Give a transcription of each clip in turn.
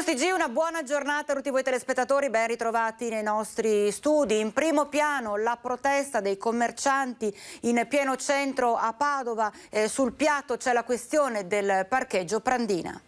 TG, una buona giornata a tutti voi telespettatori, ben ritrovati nei nostri studi. In primo piano la protesta dei commercianti in pieno centro a Padova, sul piatto c'è la questione del parcheggio Prandina.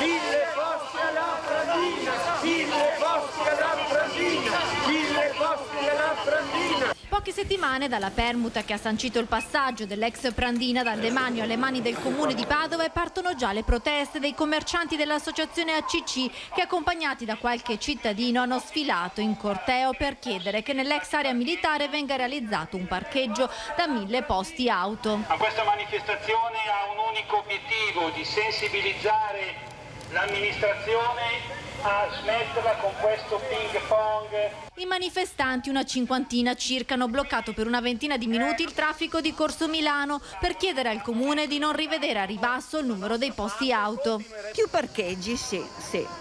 Mille posti alla Prandina, mille posti alla Prandina, mille posti alla Prandina. Poche settimane dalla permuta che ha sancito il passaggio dell'ex Prandina dal demanio alle mani del comune di Padova e partono già le proteste dei commercianti dell'associazione ACC che, accompagnati da qualche cittadino, hanno sfilato in corteo per chiedere che nell'ex area militare venga realizzato un parcheggio da 1000 posti auto. Ma questa manifestazione ha un unico obiettivo: di sensibilizzare l'amministrazione a smetterla con questo ping pong. I manifestanti, una cinquantina circa, hanno bloccato per una ventina di minuti il traffico di Corso Milano per chiedere al comune di non rivedere a ribasso il numero dei posti auto. Più parcheggi, sì,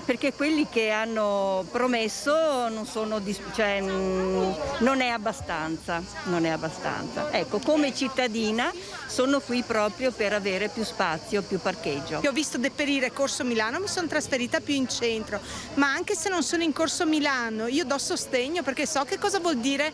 perché quelli che hanno promesso non sono, non è abbastanza, Ecco, come cittadina sono qui proprio per avere più spazio, più parcheggio. Ho visto deperire Corso Milano, mi sono trasferita più in centro, ma anche se non sono in Corso Milano io do sostegno perché so che cosa vuol dire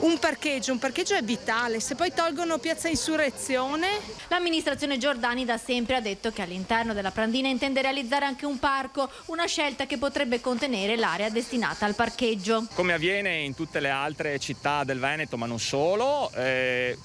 un parcheggio è vitale. Se poi tolgono Piazza Insurrezione. L'amministrazione Giordani da sempre ha detto che all'interno della Prandina intende realizzare anche un parco, una scelta che potrebbe contenere l'area destinata al parcheggio. Come avviene in tutte le altre città del Veneto, ma non solo,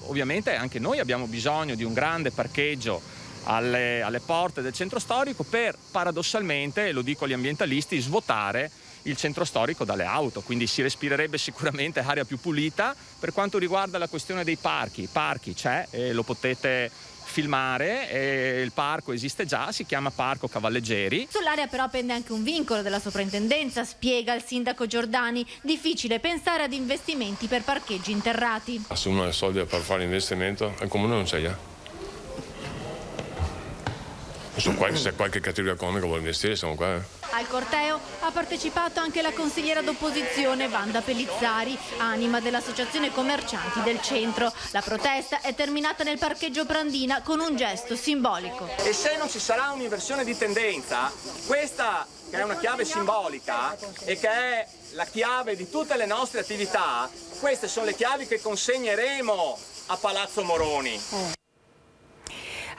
ovviamente anche noi abbiamo bisogno di un grande parcheggio alle porte del centro storico per, paradossalmente, lo dico agli ambientalisti, svuotare il centro storico dalle auto, quindi si respirerebbe sicuramente aria più pulita. Per quanto riguarda la questione dei parchi c'è, lo potete filmare, il parco esiste già, si chiama Parco Cavalleggeri. Sull'area però pende anche un vincolo della soprintendenza, spiega il sindaco Giordani. Difficile pensare ad investimenti per parcheggi interrati. Assumono soldi per fare investimento, il comune non c'è già. Se qualche categoria economica vuole investire, siamo qua. Al corteo ha partecipato anche la consigliera d'opposizione Wanda Pellizzari, anima dell'associazione commercianti del centro. La protesta è terminata nel parcheggio Prandina con un gesto simbolico. E se non ci sarà un'inversione di tendenza, questa che è una chiave simbolica e che è la chiave di tutte le nostre attività, queste sono le chiavi che consegneremo a Palazzo Moroni.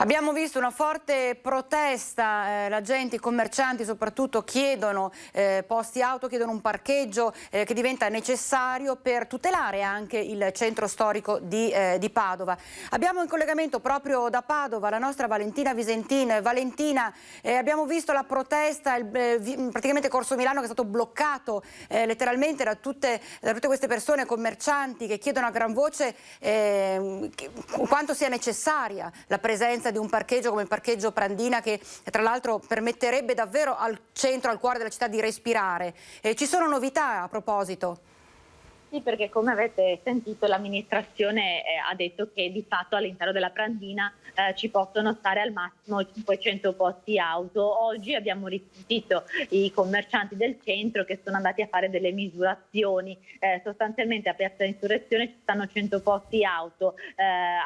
Abbiamo visto una forte protesta, la gente, i commercianti soprattutto chiedono posti auto, chiedono un parcheggio che diventa necessario per tutelare anche il centro storico di Padova. Abbiamo in collegamento proprio da Padova la nostra Valentina Visentin. Valentina, abbiamo visto la protesta, praticamente Corso Milano che è stato bloccato letteralmente da tutte queste persone, commercianti, che chiedono a gran voce quanto sia necessaria la presenza di un parcheggio come il parcheggio Prandina, che tra l'altro permetterebbe davvero al centro, al cuore della città di respirare. Ci sono novità a proposito? Sì, perché come avete sentito l'amministrazione ha detto che di fatto all'interno della Prandina ci possono stare al massimo 500 posti auto. Oggi abbiamo risentito i commercianti del centro che sono andati a fare delle misurazioni. Sostanzialmente a Piazza Insurrezione ci stanno 100 posti auto,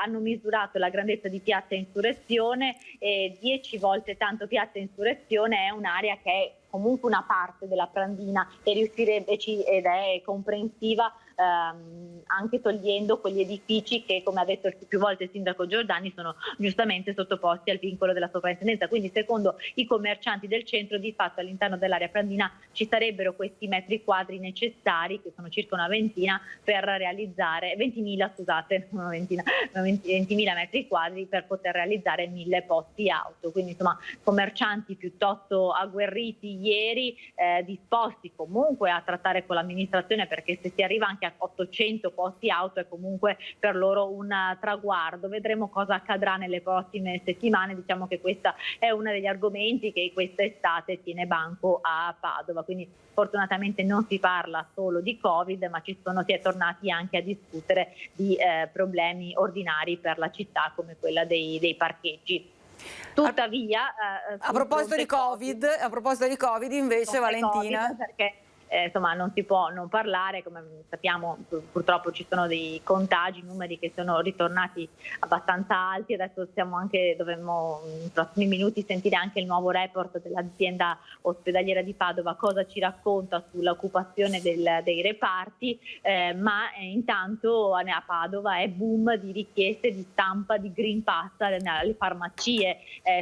hanno misurato la grandezza di Piazza Insurrezione e 10 volte tanto. Piazza Insurrezione è un'area che è comunque una parte della Prandina e riuscirebbe ed è comprensiva anche togliendo quegli edifici che, come ha detto più volte il sindaco Giordani, sono giustamente sottoposti al vincolo della soprintendenza. Quindi secondo i commercianti del centro di fatto all'interno dell'area Prandina ci sarebbero questi metri quadri necessari, che sono circa una ventina, per realizzare 20.000, scusate, una ventina, 20.000 metri quadri per poter realizzare 1000 posti auto. Quindi insomma commercianti piuttosto agguerriti ieri, disposti comunque a trattare con l'amministrazione, perché se si arriva anche a 800 posti auto è comunque per loro un traguardo. Vedremo cosa accadrà nelle prossime settimane. Diciamo che questo è uno degli argomenti che questa estate tiene banco a Padova, quindi fortunatamente non si parla solo di Covid, ma si è tornati anche a discutere di problemi ordinari per la città come quella dei parcheggi. Tuttavia, a proposito di Covid invece, Valentina, perché insomma non si può non parlare, come sappiamo purtroppo ci sono dei contagi, numeri che sono ritornati abbastanza alti, adesso dovremmo nei prossimi minuti sentire anche il nuovo report dell'azienda ospedaliera di Padova, cosa ci racconta sull'occupazione dei reparti, ma intanto a Padova è boom di richieste di stampa di Green Pass alle farmacie,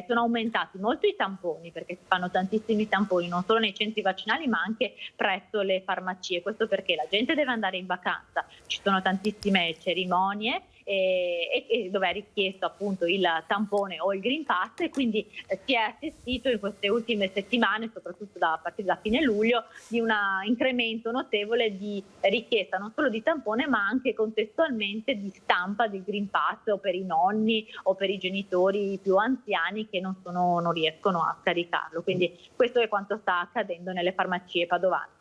sono aumentati molto i tamponi perché si fanno tantissimi tamponi non solo nei centri vaccinali ma anche presso le farmacie, questo perché la gente deve andare in vacanza, ci sono tantissime cerimonie e dove è richiesto appunto il tampone o il Green Pass, e quindi si è assistito in queste ultime settimane, soprattutto a partire da fine luglio, di un incremento notevole di richiesta non solo di tampone ma anche contestualmente di stampa del Green Pass o per i nonni o per i genitori più anziani che non riescono a scaricarlo. Quindi questo è quanto sta accadendo nelle farmacie padovane.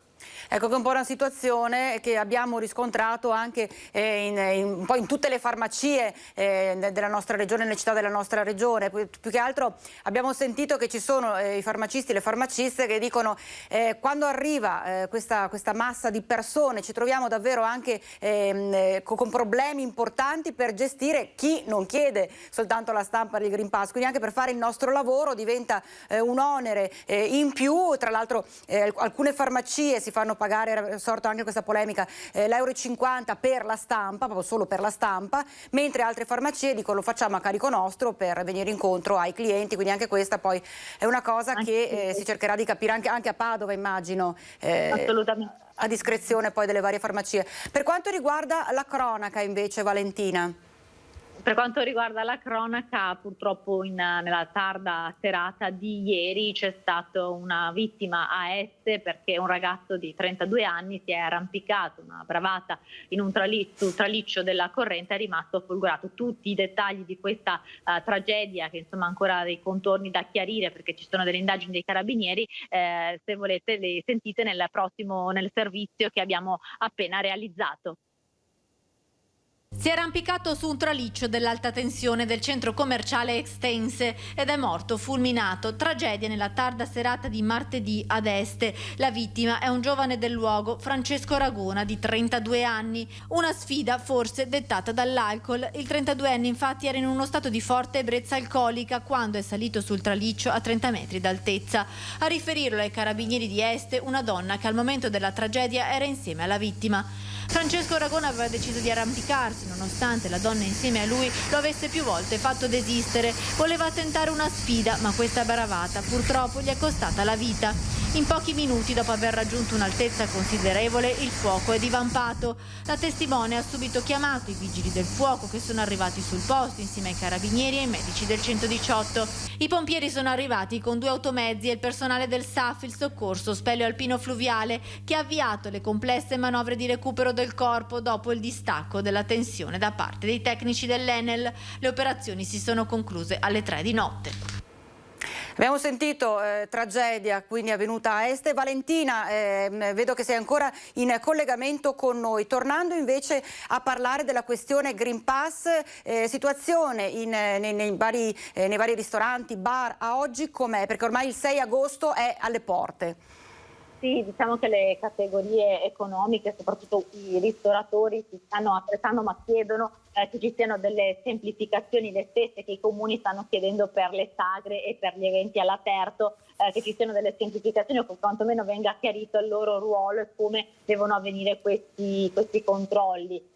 Ecco che è un po' una situazione che abbiamo riscontrato anche un po' in tutte le farmacie della nostra regione, nelle città della nostra regione. Più che altro abbiamo sentito che ci sono i farmacisti e le farmaciste che dicono quando arriva questa massa di persone ci troviamo davvero anche con problemi importanti per gestire chi non chiede soltanto la stampa del Green Pass, quindi anche per fare il nostro lavoro diventa un onere in più. Tra l'altro alcune farmacie si fanno pagare, è sorta anche questa polemica, l'1,50 € per la stampa, proprio solo per la stampa, mentre altre farmacie dicono lo facciamo a carico nostro per venire incontro ai clienti, quindi anche questa poi è una cosa che si cercherà di capire anche a Padova, immagino, assolutamente, a discrezione poi delle varie farmacie. Per quanto riguarda la cronaca invece, Valentina? Per quanto riguarda la cronaca, purtroppo nella tarda serata di ieri c'è stata una vittima a Este perché un ragazzo di 32 anni si è arrampicato, una bravata, in un traliccio della corrente, è rimasto folgorato. Tutti i dettagli di questa tragedia, che insomma ancora ha dei contorni da chiarire perché ci sono delle indagini dei carabinieri, se volete le sentite nel servizio che abbiamo appena realizzato. Si è arrampicato su un traliccio dell'alta tensione del centro commerciale Extense ed è morto fulminato. Tragedia nella tarda serata di martedì ad Este. La vittima è un giovane del luogo, Francesco Ragona, di 32 anni. Una sfida forse dettata dall'alcol. Il 32enne infatti era in uno stato di forte ebbrezza alcolica quando è salito sul traliccio a 30 metri d'altezza. A riferirlo ai carabinieri di Este una donna che al momento della tragedia era insieme alla vittima. Francesco Ragona aveva deciso di arrampicarsi nonostante la donna insieme a lui lo avesse più volte fatto desistere. Voleva tentare una sfida, ma questa bravata purtroppo gli è costata la vita. In pochi minuti, dopo aver raggiunto un'altezza considerevole, il fuoco è divampato. La testimone ha subito chiamato i vigili del fuoco che sono arrivati sul posto insieme ai carabinieri e ai medici del 118. I pompieri sono arrivati con 2 automezzi e il personale del SAF, il soccorso Speleo Alpino Fluviale, che ha avviato le complesse manovre di recupero del corpo dopo il distacco della tensione da parte dei tecnici dell'Enel. Le operazioni si sono concluse alle 3 di notte. Abbiamo sentito tragedia quindi avvenuta a Este. Valentina, vedo che sei ancora in collegamento con noi. Tornando invece a parlare della questione Green Pass, situazione nei vari ristoranti, bar a oggi com'è? Perché ormai il 6 agosto è alle porte. Sì, diciamo che le categorie economiche, soprattutto i ristoratori, si stanno attrezzando ma chiedono che ci siano delle semplificazioni, le stesse che i comuni stanno chiedendo per le sagre e per gli eventi all'aperto, che ci siano delle semplificazioni o che quantomeno venga chiarito il loro ruolo e come devono avvenire questi controlli.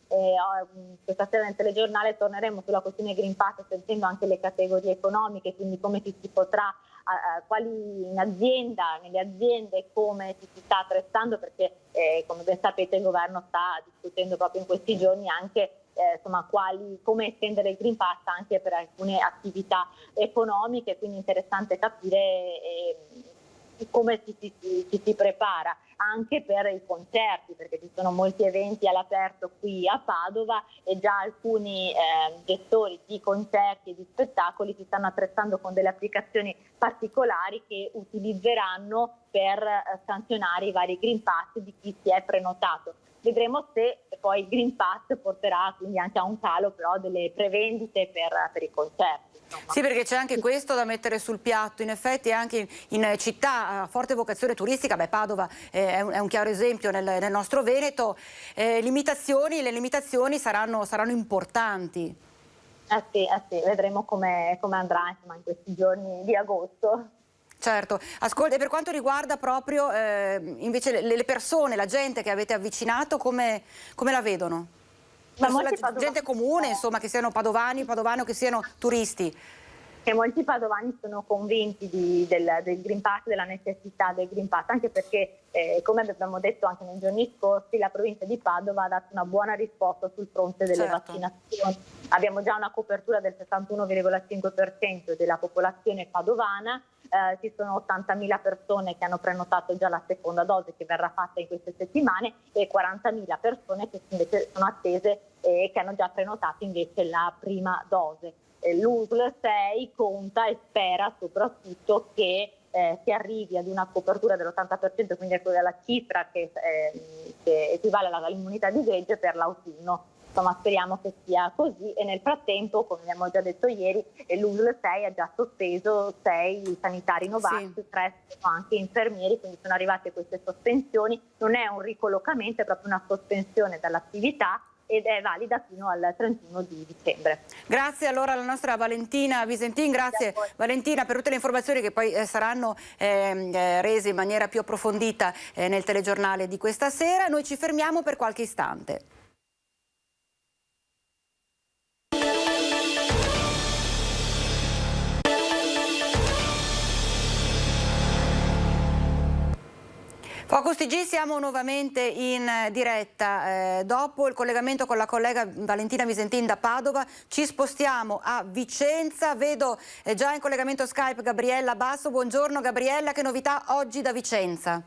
Questa sera nel telegiornale torneremo sulla questione Green Pass sentendo anche le categorie economiche, quindi come ci si potrà, quali in azienda, nelle aziende, come ci si sta attrezzando, perché come ben sapete il governo sta discutendo proprio in questi giorni anche come estendere il Green Pass anche per alcune attività economiche, quindi interessante capire come ci si prepara anche per i concerti, perché ci sono molti eventi all'aperto qui a Padova e già alcuni gestori di concerti e di spettacoli si stanno attrezzando con delle applicazioni particolari che utilizzeranno per sanzionare i vari Green Pass di chi si è prenotato. vedremo se poi il Green Pass porterà quindi anche a un calo però delle prevendite per i concerti. Sì, perché c'è anche questo da mettere sul piatto, in effetti anche in città a forte vocazione turistica, Padova è un chiaro esempio nel nostro Veneto, le limitazioni saranno importanti. Sì, vedremo come andrà insomma, in questi giorni di agosto. Certo, ascolta, e per quanto riguarda proprio invece le persone, la gente che avete avvicinato, come la vedono? La gente comune, insomma, che siano padovani o che siano turisti. Che molti padovani sono convinti del Green Pass, della necessità del Green Pass, anche perché, come abbiamo detto anche nei giorni scorsi, la provincia di Padova ha dato una buona risposta sul fronte delle vaccinazioni. Abbiamo già una copertura del 61,5% della popolazione padovana, ci sono 80.000 persone che hanno prenotato già la seconda dose che verrà fatta in queste settimane e 40.000 persone che invece sono attese e che hanno già prenotato invece la prima dose. L'USL 6 conta e spera soprattutto che si arrivi ad una copertura dell'80%, quindi alla cifra che equivale all'immunità di gregge per l'autunno. Insomma, speriamo che sia così e nel frattempo, come abbiamo già detto ieri, l'USL 6 ha già sospeso 6 sanitari Novax, 3 sono anche infermieri, quindi sono arrivate queste sospensioni. Non è un ricollocamento, è proprio una sospensione dall'attività ed è valida fino al 31 di dicembre. Grazie allora alla nostra Valentina Visentin, grazie Valentina per tutte le informazioni che poi saranno rese in maniera più approfondita nel telegiornale di questa sera. Noi ci fermiamo per qualche istante. Focus TG, siamo nuovamente in diretta. Dopo il collegamento con la collega Valentina Visentin da Padova ci spostiamo a Vicenza. Vedo già in collegamento Skype Gabriella Basso. Buongiorno Gabriella, che novità oggi da Vicenza?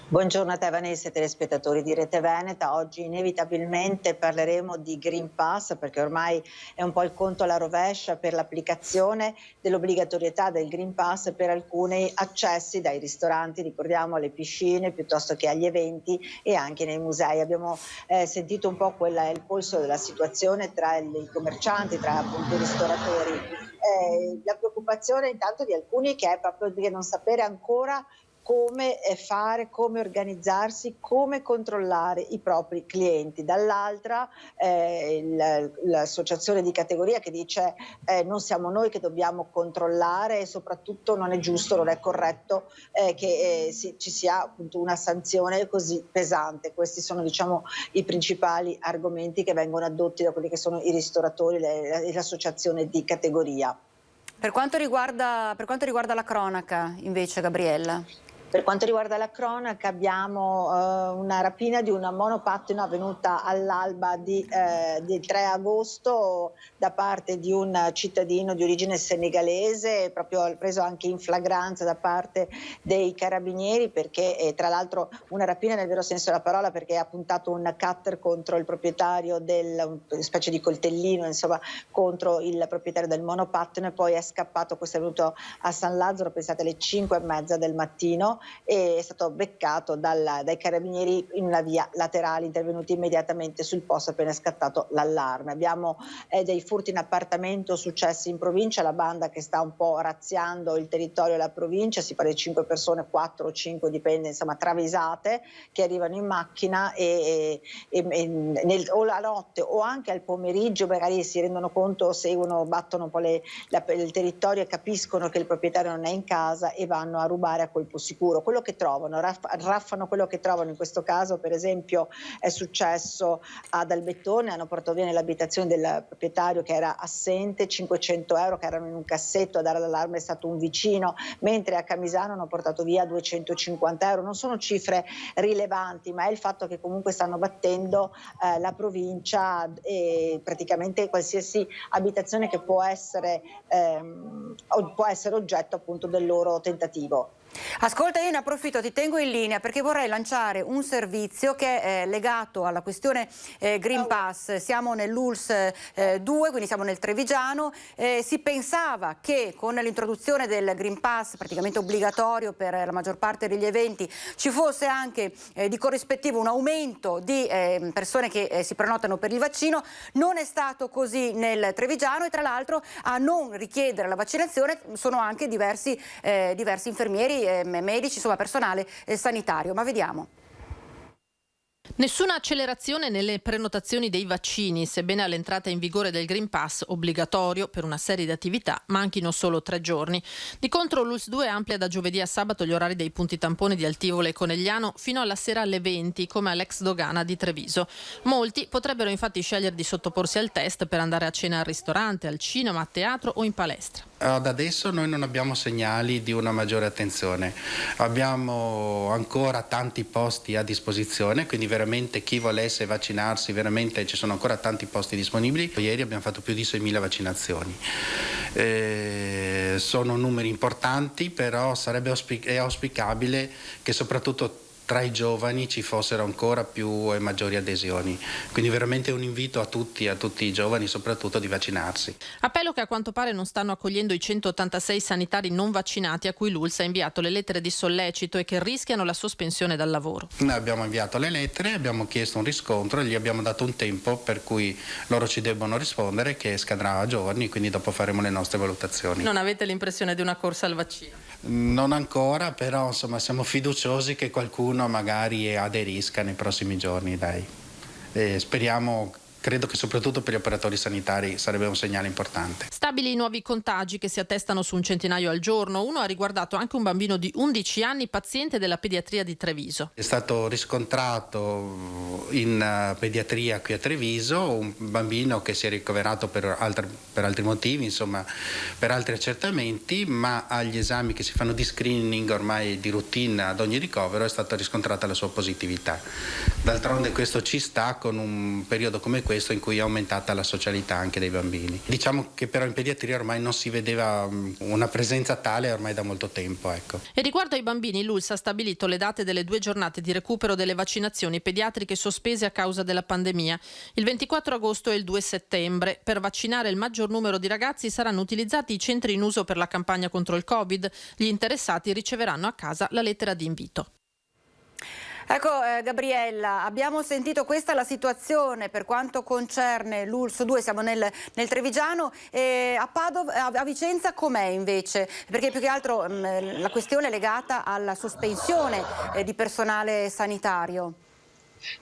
Buongiorno a te Vanessa e telespettatori di Rete Veneta. Oggi inevitabilmente parleremo di Green Pass perché ormai è un po' il conto alla rovescia per l'applicazione dell'obbligatorietà del Green Pass per alcuni accessi dai ristoranti, ricordiamo, alle piscine piuttosto che agli eventi e anche nei musei. Abbiamo sentito un po' qual è il polso della situazione tra i commercianti, tra appunto i ristoratori. La preoccupazione intanto di alcuni che è proprio di non sapere ancora come fare, come organizzarsi, come controllare i propri clienti. Dall'altra l'associazione di categoria che dice non siamo noi che dobbiamo controllare e soprattutto non è giusto, non è corretto che ci sia appunto una sanzione così pesante. Questi sono diciamo i principali argomenti che vengono addotti da quelli che sono i ristoratori e l'associazione di categoria. Per quanto riguarda la cronaca invece Gabriella? Per quanto riguarda la cronaca abbiamo una rapina di una monopattino avvenuta all'alba del 3 agosto da parte di un cittadino di origine senegalese, proprio preso anche in flagranza da parte dei carabinieri perché tra l'altro una rapina nel vero senso della parola perché ha puntato un cutter contro il proprietario una specie di coltellino insomma contro il proprietario del monopattino e poi è scappato. Questo è venuto a San Lazzaro, pensate alle 5:30 del mattino e è stato beccato dai carabinieri in una via laterale, intervenuti immediatamente sul posto appena è scattato l'allarme. Abbiamo dei furti in appartamento successi in provincia, la banda che sta un po' razziando il territorio della provincia, si parla di 5 persone, 4 o 5 dipende, insomma travisate, che arrivano in macchina o la notte o anche al pomeriggio magari si rendono conto, seguono, battono un po' il territorio e capiscono che il proprietario non è in casa e vanno a rubare a colpo sicuro. Quello che trovano, raffano quello che trovano. In questo caso per esempio è successo ad Albettone, hanno portato via nell'abitazione del proprietario che era assente 500 euro che erano in un cassetto, a dare l'allarme è stato un vicino, mentre a Camisano hanno portato via 250 euro. Non sono cifre rilevanti ma è il fatto che comunque stanno battendo la provincia e praticamente qualsiasi abitazione che può essere oggetto appunto del loro tentativo. Ascolta, io ne approfitto, ti tengo in linea perché vorrei lanciare un servizio che è legato alla questione Green Pass. Siamo nell'ULSS 2, quindi siamo nel Trevigiano. Si pensava che con l'introduzione del Green Pass praticamente obbligatorio per la maggior parte degli eventi ci fosse anche di corrispettivo un aumento di persone che si prenotano per il vaccino. Non è stato così nel Trevigiano e tra l'altro a non richiedere la vaccinazione sono anche diversi infermieri, medici, insomma personale sanitario, ma vediamo. Nessuna accelerazione nelle prenotazioni dei vaccini, sebbene all'entrata in vigore del Green Pass obbligatorio per una serie di attività manchino solo 3 giorni. Di contro l'ULSS 2 amplia da giovedì a sabato gli orari dei punti tampone di Altivole e Conegliano fino alla sera alle 20, come all'ex dogana di Treviso. Molti potrebbero infatti scegliere di sottoporsi al test per andare a cena al ristorante, al cinema, a teatro o in palestra. Ad adesso noi non abbiamo segnali di una maggiore attenzione, abbiamo ancora tanti posti a disposizione, quindi veramente chi volesse vaccinarsi, veramente ci sono ancora tanti posti disponibili. Ieri abbiamo fatto più di 6.000 vaccinazioni, sono numeri importanti, però è auspicabile che soprattutto tra i giovani ci fossero ancora più e maggiori adesioni. Quindi veramente un invito a tutti i giovani soprattutto di vaccinarsi. Appello che a quanto pare non stanno accogliendo i 186 sanitari non vaccinati a cui l'ULSS ha inviato le lettere di sollecito e che rischiano la sospensione dal lavoro. Noi abbiamo inviato le lettere, abbiamo chiesto un riscontro, gli abbiamo dato un tempo per cui loro ci debbono rispondere che scadrà a giorni, quindi dopo faremo le nostre valutazioni. Non avete l'impressione di una corsa al vaccino? Non ancora, però insomma siamo fiduciosi che qualcuno magari aderisca nei prossimi giorni, dai. Speriamo. Credo che soprattutto per gli operatori sanitari sarebbe un segnale importante. Stabili i nuovi contagi che si attestano su un centinaio al giorno. Uno ha riguardato anche un bambino di 11 anni, paziente della pediatria di Treviso. È stato riscontrato in pediatria qui a Treviso un bambino che si è ricoverato per altri motivi, insomma per altri accertamenti, ma agli esami che si fanno di screening ormai di routine ad ogni ricovero è stata riscontrata la sua positività. D'altronde questo ci sta con un periodo come questo in cui è aumentata la socialità anche dei bambini. Diciamo che però in pediatria ormai non si vedeva una presenza tale ormai da molto tempo. Ecco. E riguardo ai bambini, l'ULSS ha stabilito le date delle 2 giornate di recupero delle vaccinazioni pediatriche sospese a causa della pandemia. Il 24 agosto e il 2 settembre. Per vaccinare il maggior numero di ragazzi saranno utilizzati i centri in uso per la campagna contro il Covid. Gli interessati riceveranno a casa la lettera di invito. Ecco Gabriella, abbiamo sentito questa la situazione per quanto concerne l'ULSS 2, siamo nel Trevigiano, a Vicenza com'è invece? Perché più che altro la questione è legata alla sospensione di personale sanitario.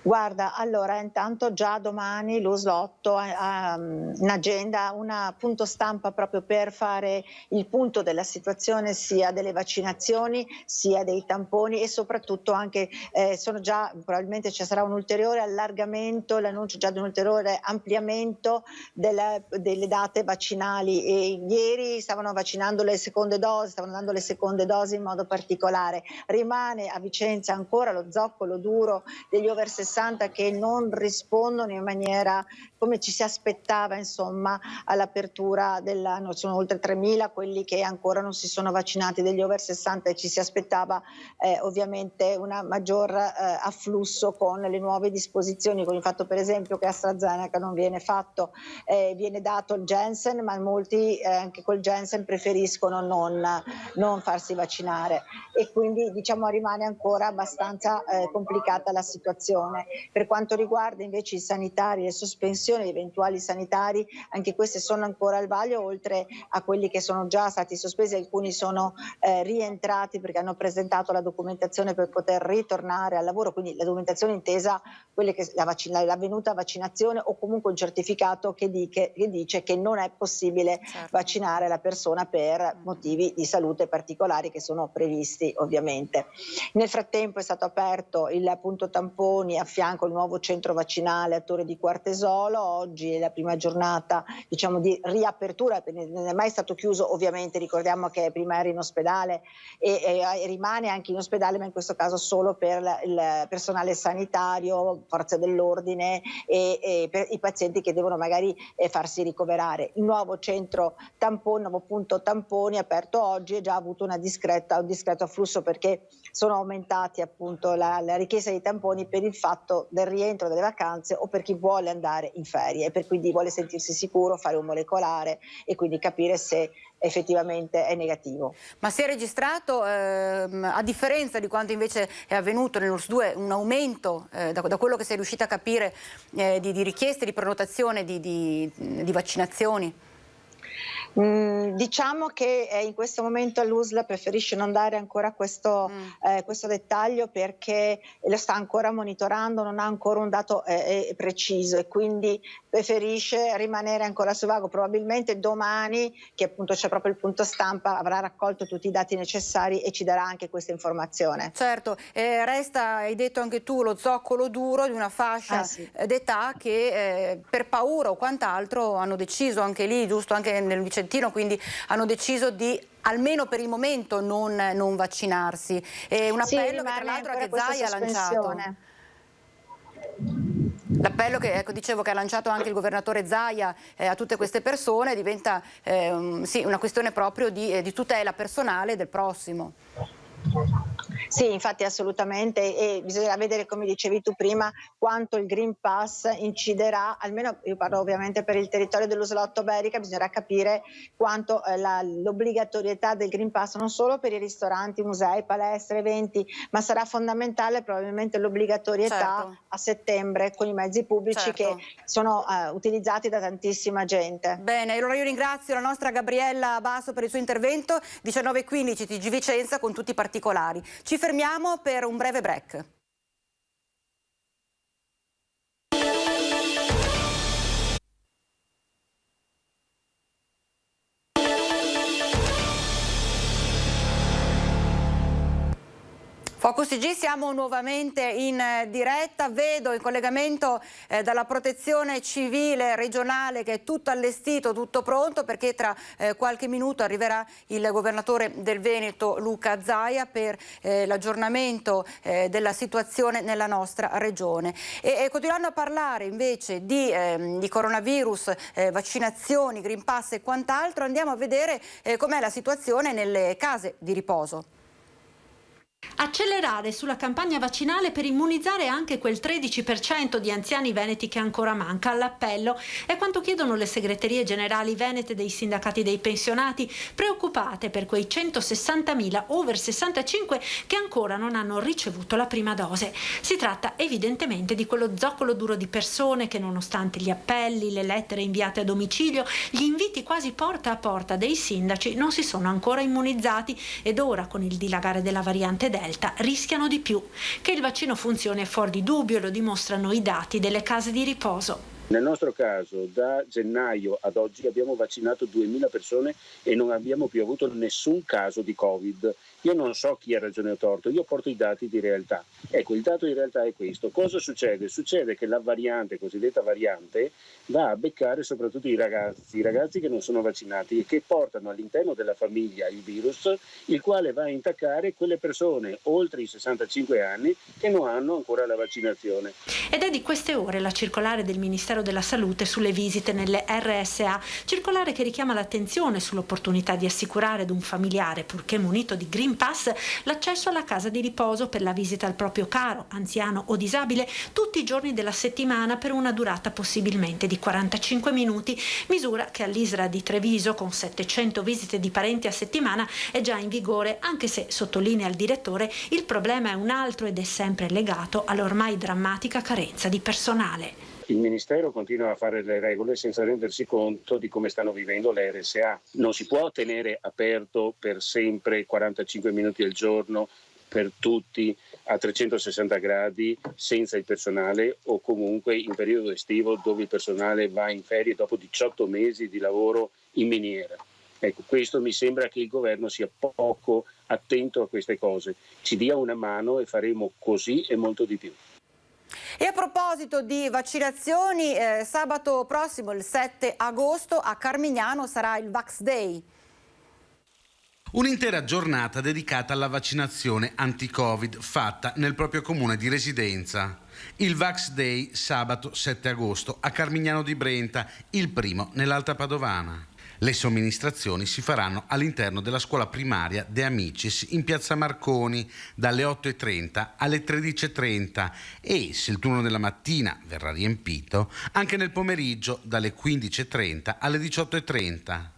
Guarda, allora intanto già domani l'ULSS 8 ha in agenda un punto stampa proprio per fare il punto della situazione sia delle vaccinazioni sia dei tamponi e soprattutto anche probabilmente ci sarà un ulteriore allargamento, l'annuncio già di un ulteriore ampliamento delle date vaccinali e ieri stavano vaccinando le seconde dosi, stavano dando le seconde dosi in modo particolare. Rimane a Vicenza ancora lo zoccolo duro degli over 60 che non rispondono in maniera come ci si aspettava, insomma, all'apertura dell'anno. Sono oltre 3.000 quelli che ancora non si sono vaccinati degli over 60 e ci si aspettava ovviamente un maggior afflusso con le nuove disposizioni, con il fatto per esempio che AstraZeneca non viene fatto, viene dato il Janssen, ma molti anche col Janssen preferiscono non farsi vaccinare e quindi diciamo rimane ancora abbastanza complicata la situazione. Per quanto riguarda invece i sanitari, le sospensioni, gli eventuali sanitari, anche queste sono ancora al vaglio, oltre a quelli che sono già stati sospesi, alcuni sono rientrati perché hanno presentato la documentazione per poter ritornare al lavoro, quindi la documentazione intesa quelle che l'avvenuta vaccinazione o comunque un certificato che dice che non è possibile vaccinare la persona per motivi di salute particolari che sono previsti ovviamente. Nel frattempo è stato aperto il punto tampone tamponi, a fianco il nuovo centro vaccinale a Torre di Quartesolo. Oggi è la prima giornata, diciamo, di riapertura, non è mai stato chiuso, ovviamente ricordiamo che prima era in ospedale e rimane anche in ospedale, ma in questo caso solo per il personale sanitario, forze dell'ordine e per i pazienti che devono magari farsi ricoverare. Il nuovo centro tamponi, nuovo punto tamponi aperto oggi, e già avuto un discreto afflusso, perché sono aumentati appunto la richiesta di tamponi per il fatto del rientro dalle vacanze o per chi vuole andare in ferie e per quindi vuole sentirsi sicuro, fare un molecolare e quindi capire se effettivamente è negativo. Ma si è registrato, a differenza di quanto invece è avvenuto nell'URSS 2, un aumento, da quello che si è riuscita a capire, di richieste di prenotazione di vaccinazioni? Diciamo che in questo momento l'USL preferisce non dare ancora questo dettaglio, perché lo sta ancora monitorando, non ha ancora un dato preciso e quindi preferisce rimanere ancora su vago. Probabilmente domani, che appunto c'è proprio il punto stampa, avrà raccolto tutti i dati necessari e ci darà anche questa informazione. Certo, resta, hai detto anche tu, lo zoccolo duro di una fascia d'età che per paura o quant'altro hanno deciso, anche lì, giusto, anche nel Vicentino, quindi hanno deciso di, almeno per il momento, non vaccinarsi. È un appello che tra l'altro anche Zaia ha lanciato. L'appello che, ecco, dicevo, che ha lanciato anche il governatore Zaia a tutte queste persone diventa una questione proprio di tutela personale del prossimo. Sì, infatti assolutamente, e bisognerà vedere, come dicevi tu prima, quanto il Green Pass inciderà, almeno io parlo ovviamente per il territorio dell'Usolotto Berica, bisognerà capire quanto l'obbligatorietà del Green Pass non solo per i ristoranti, musei, palestre, eventi, ma sarà fondamentale probabilmente l'obbligatorietà a settembre con i mezzi pubblici che sono utilizzati da tantissima gente. Bene, allora io ringrazio la nostra Gabriella Basso per il suo intervento. 19:15 TG Vicenza con tutti i particolari. Ci fermiamo per un breve break. Focus TG, siamo nuovamente in diretta. Vedo in collegamento dalla Protezione Civile regionale che è tutto allestito, tutto pronto, perché tra qualche minuto arriverà il governatore del Veneto Luca Zaia per l'aggiornamento della situazione nella nostra regione. E continuando a parlare invece di coronavirus, vaccinazioni, Green Pass e quant'altro, andiamo a vedere com'è la situazione nelle case di riposo. Accelerare sulla campagna vaccinale per immunizzare anche quel 13% di anziani veneti che ancora manca. All'appello è quanto chiedono le segreterie generali venete dei sindacati dei pensionati, preoccupate per quei 160.000 over 65 che ancora non hanno ricevuto la prima dose. Si tratta evidentemente di quello zoccolo duro di persone che, nonostante gli appelli, le lettere inviate a domicilio, gli inviti quasi porta a porta dei sindaci, non si sono ancora immunizzati ed ora, con il dilagare della variante Delta, rischiano di più. Che il vaccino funzioni è fuori di dubbio, lo dimostrano i dati delle case di riposo. Nel nostro caso, da gennaio ad oggi abbiamo vaccinato 2.000 persone e non abbiamo più avuto nessun caso di Covid. Io non so chi ha ragione o torto, io porto i dati di realtà. Ecco, il dato di realtà è questo. Cosa succede? Succede che la variante, cosiddetta variante, va a beccare soprattutto i ragazzi che non sono vaccinati e che portano all'interno della famiglia il virus, il quale va a intaccare quelle persone oltre i 65 anni che non hanno ancora la vaccinazione. Ed è di queste ore la circolare del Ministero della Salute sulle visite nelle RSA, circolare che richiama l'attenzione sull'opportunità di assicurare ad un familiare, purché munito di Green Pass, l'accesso alla casa di riposo per la visita al proprio caro, anziano o disabile, tutti i giorni della settimana per una durata possibilmente di 45 minuti, misura che all'ISRA di Treviso, con 700 visite di parenti a settimana, è già in vigore, anche se, sottolinea il direttore, il problema è un altro ed è sempre legato all'ormai drammatica carenza di personale. Il Ministero continua a fare le regole senza rendersi conto di come stanno vivendo le RSA. Non si può tenere aperto per sempre 45 minuti al giorno per tutti a 360 gradi senza il personale, o comunque in periodo estivo dove il personale va in ferie dopo 18 mesi di lavoro in miniera. Ecco, questo mi sembra che il governo sia poco attento a queste cose. Ci dia una mano e faremo così e molto di più. E a proposito di vaccinazioni, sabato prossimo, il 7 agosto, a Carmignano sarà il Vax Day. Un'intera giornata dedicata alla vaccinazione anti-Covid fatta nel proprio comune di residenza. Il Vax Day sabato 7 agosto a Carmignano di Brenta, il primo nell'Alta Padovana. Le somministrazioni si faranno all'interno della scuola primaria De Amicis in piazza Marconi dalle 8:30 alle 13:30 e, se il turno della mattina verrà riempito, anche nel pomeriggio dalle 15:30 alle 18:30.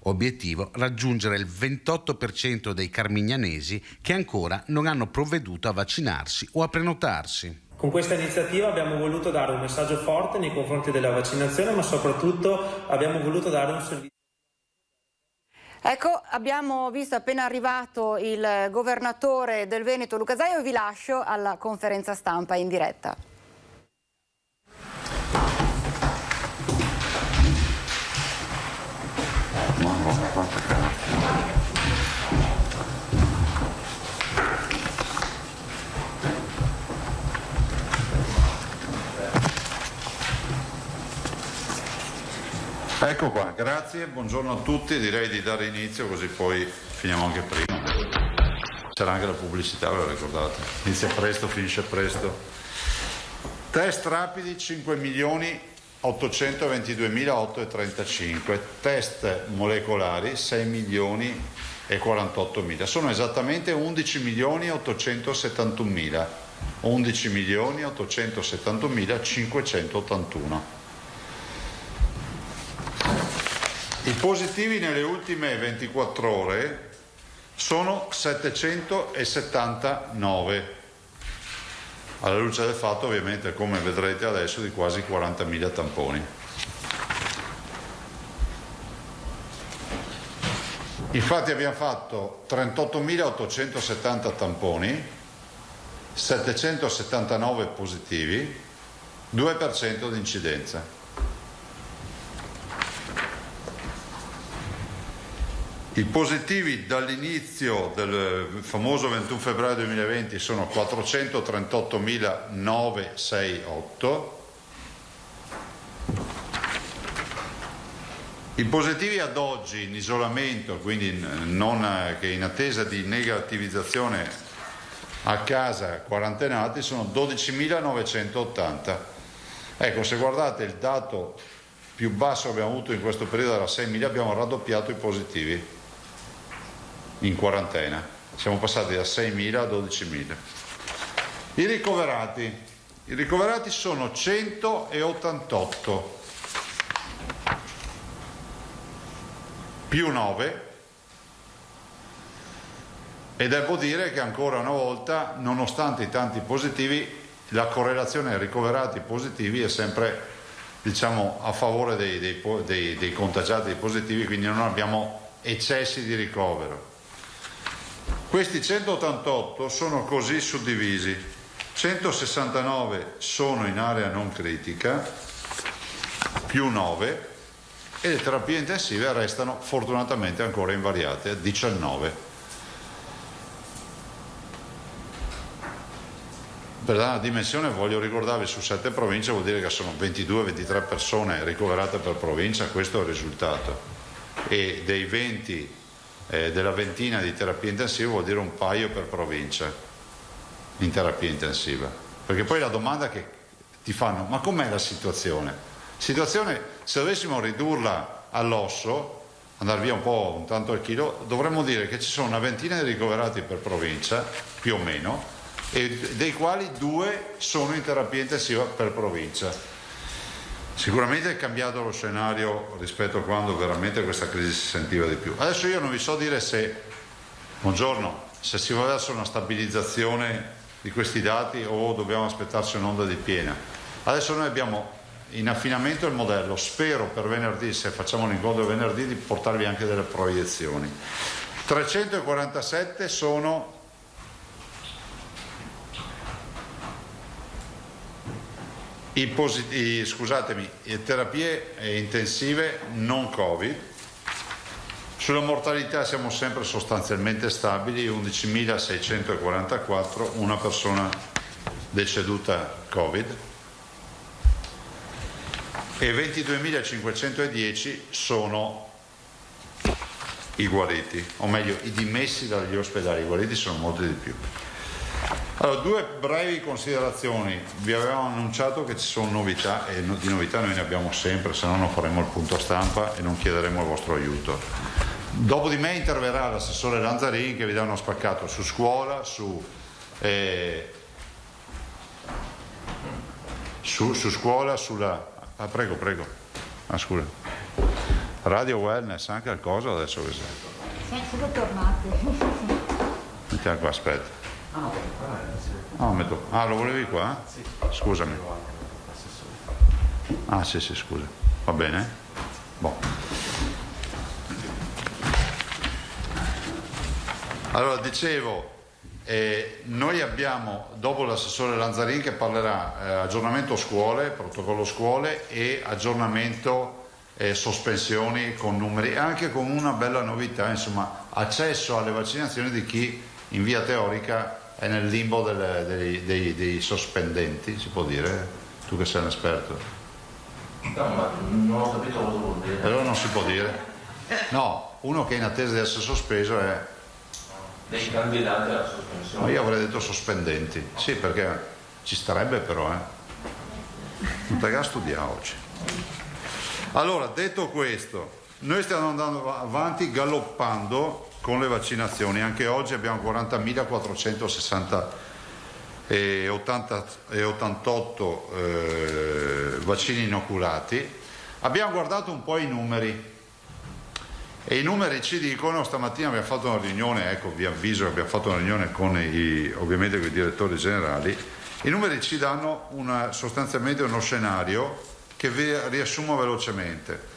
Obiettivo: raggiungere il 28% dei carmignanesi che ancora non hanno provveduto a vaccinarsi o a prenotarsi. Con questa iniziativa abbiamo voluto dare un messaggio forte nei confronti della vaccinazione, ma soprattutto abbiamo voluto dare un servizio. Ecco, abbiamo visto appena arrivato il governatore del Veneto Luca Zaia e vi lascio alla conferenza stampa in diretta. Ecco qua, grazie, buongiorno a tutti, direi di dare inizio così poi finiamo anche prima. C'era anche la pubblicità, ve lo ricordate? Inizia presto, finisce presto. Test rapidi 5.822.835, test molecolari 6.048.000, sono esattamente 11.871.000, 11.871.581. I positivi nelle ultime 24 ore sono 779, alla luce del fatto ovviamente, come vedrete adesso, di quasi 40.000 tamponi. Infatti abbiamo fatto 38.870 tamponi, 779 positivi, 2% di incidenza. I positivi dall'inizio del famoso 21 febbraio 2020 sono 438.968. I positivi ad oggi in isolamento, quindi non che in attesa di negativizzazione a casa quarantenati, sono 12.980. Ecco, se guardate il dato più basso che abbiamo avuto in questo periodo era 6.000, abbiamo raddoppiato i positivi in quarantena, siamo passati da 6.000 a 12.000. I ricoverati sono 188, più 9, e devo dire che ancora una volta, nonostante i tanti positivi, la correlazione ricoverati positivi è sempre, diciamo, a favore dei contagiati, dei positivi, quindi non abbiamo eccessi di ricovero. Questi 188 sono così suddivisi: 169 sono in area non critica, più 9, e le terapie intensive restano fortunatamente ancora invariate a 19. Per dare una dimensione, voglio ricordarvi, su 7 province vuol dire che sono 22-23 persone ricoverate per provincia, questo è il risultato, e dei 20 della ventina di terapia intensiva vuol dire un paio per provincia in terapia intensiva. Perché poi la domanda che ti fanno: ma com'è la situazione? Situazione, se dovessimo ridurla all'osso, andare via un po' un tanto al chilo, dovremmo dire che ci sono una ventina di ricoverati per provincia, più o meno, e dei quali 2 sono in terapia intensiva per provincia. Sicuramente è cambiato lo scenario rispetto a quando veramente questa crisi si sentiva di più. Adesso io non vi so dire se si va verso una stabilizzazione di questi dati o dobbiamo aspettarci un'onda di piena. Adesso noi abbiamo in affinamento il modello, spero per venerdì, se facciamo l'incontro venerdì, di portarvi anche delle proiezioni. 347 sono terapie intensive non Covid. Sulla mortalità siamo sempre sostanzialmente stabili, 11.644, una persona deceduta Covid e 22.510 sono i guariti, o meglio i dimessi dagli ospedali. I guariti sono molti di più. Allora, due brevi considerazioni. Vi avevamo annunciato che ci sono novità, e di novità noi ne abbiamo sempre, se no non faremo il punto stampa e non chiederemo il vostro aiuto. Dopo di me interverrà l'assessore Lanzarin che vi dà uno spaccato su scuola, su scuola, sulla... Ah, prego. Ah, scusa. Radio Wellness, anche al coso adesso che sei? Sì, sono tornati. Mettiamo qua, aspetta. Lo volevi qua? Sì. Scusami. Ah, sì, scusa. Va bene? Boh. Allora, dicevo, noi abbiamo, dopo l'assessore Lanzarin che parlerà, aggiornamento scuole, protocollo scuole e aggiornamento sospensioni con numeri, anche con una bella novità, insomma, accesso alle vaccinazioni di chi in via teorica è nel limbo dei sospendenti, si può dire? Tu che sei un esperto. No, ma non ho capito cosa vuol dire. Allora non si può dire? No, uno che è in attesa di essere sospeso è... Dei candidati alla sospensione. Ma io avrei detto sospendenti, sì, perché ci starebbe però, non te la studiare oggi. Allora, detto questo, noi stiamo andando avanti galoppando con le vaccinazioni. Anche oggi abbiamo 40.488 vaccini inoculati. Abbiamo guardato un po' i numeri e i numeri ci dicono, stamattina abbiamo fatto una riunione, ecco vi avviso che abbiamo fatto una riunione con ovviamente con i direttori generali, i numeri ci danno sostanzialmente uno scenario che vi riassumo velocemente.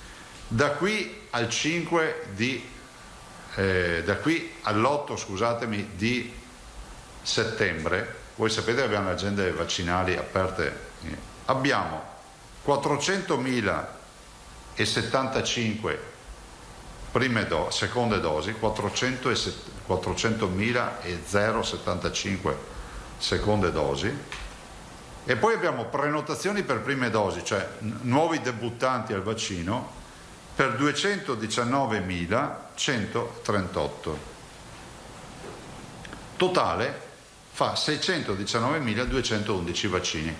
Da qui al 5 di da qui all'8 scusatemi di settembre, voi sapete che abbiamo le agende vaccinali aperte, abbiamo 400.075 seconde dosi, 400.075 seconde dosi, e poi abbiamo prenotazioni per prime dosi, cioè nuovi debuttanti al vaccino, per 219.138. Totale fa 619.211 vaccini.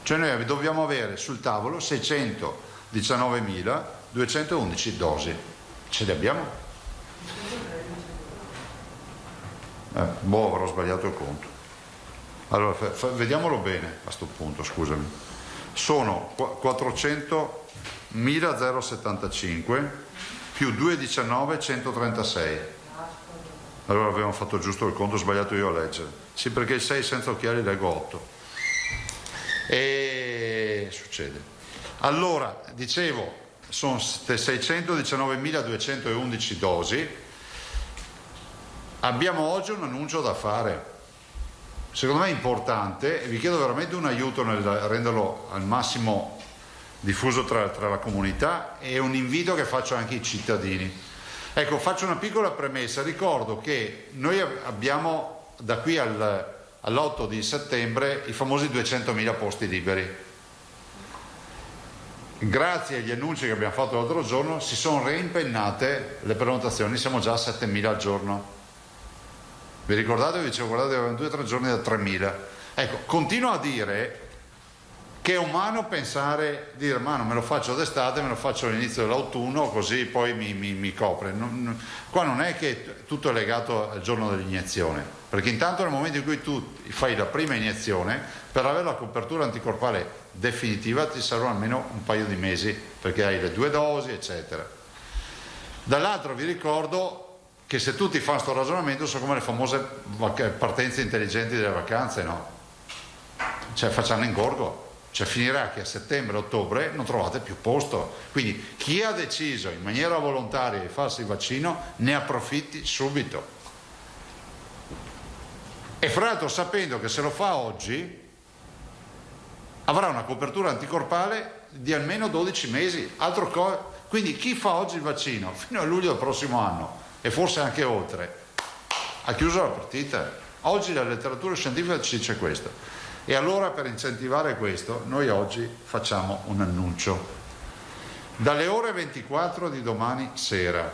Cioè noi dobbiamo avere sul tavolo 619.211 dosi. Ce le abbiamo? Avrò sbagliato il conto. Allora, vediamolo bene a sto punto, scusami. Sono 400.075 più 219.136. Allora abbiamo fatto giusto il conto, ho sbagliato io a leggere. Sì, perché il 6 senza occhiali leggo 8. E succede. Allora, dicevo, sono 619.211 dosi. Abbiamo oggi un annuncio da fare. Secondo me è importante e vi chiedo veramente un aiuto nel renderlo al massimo diffuso tra la comunità, e un invito che faccio anche ai cittadini. Ecco, faccio una piccola premessa. Ricordo che noi abbiamo da qui all'8 di settembre i famosi 200.000 posti liberi. Grazie agli annunci che abbiamo fatto l'altro giorno si sono reimpennate le prenotazioni, siamo già a 7.000 al giorno. Vi ricordate? Vi dicevo, guardate, avevamo 2 o 3 giorni da 3.000. Ecco, continuo a dire che è umano dire ma non me lo faccio d'estate, me lo faccio all'inizio dell'autunno così poi mi copre. Qua non è che tutto è legato al giorno dell'iniezione, perché intanto nel momento in cui tu fai la prima iniezione, per avere la copertura anticorpale definitiva ti servono almeno un paio di mesi, perché hai le 2 dosi eccetera. Dall'altro vi ricordo che se tutti fanno sto ragionamento sono come le famose partenze intelligenti delle vacanze, no? Cioè facciamo ingorgo. Cioè finirà che a settembre-ottobre non trovate più posto. Quindi chi ha deciso in maniera volontaria di farsi il vaccino ne approfitti subito. E fra l'altro sapendo che se lo fa oggi avrà una copertura anticorpale di almeno 12 mesi. Quindi chi fa oggi il vaccino fino a luglio del prossimo anno e forse anche oltre ha chiuso la partita. Oggi la letteratura scientifica ci dice questo. E allora, per incentivare questo, noi oggi facciamo un annuncio. Dalle ore 24 di domani sera,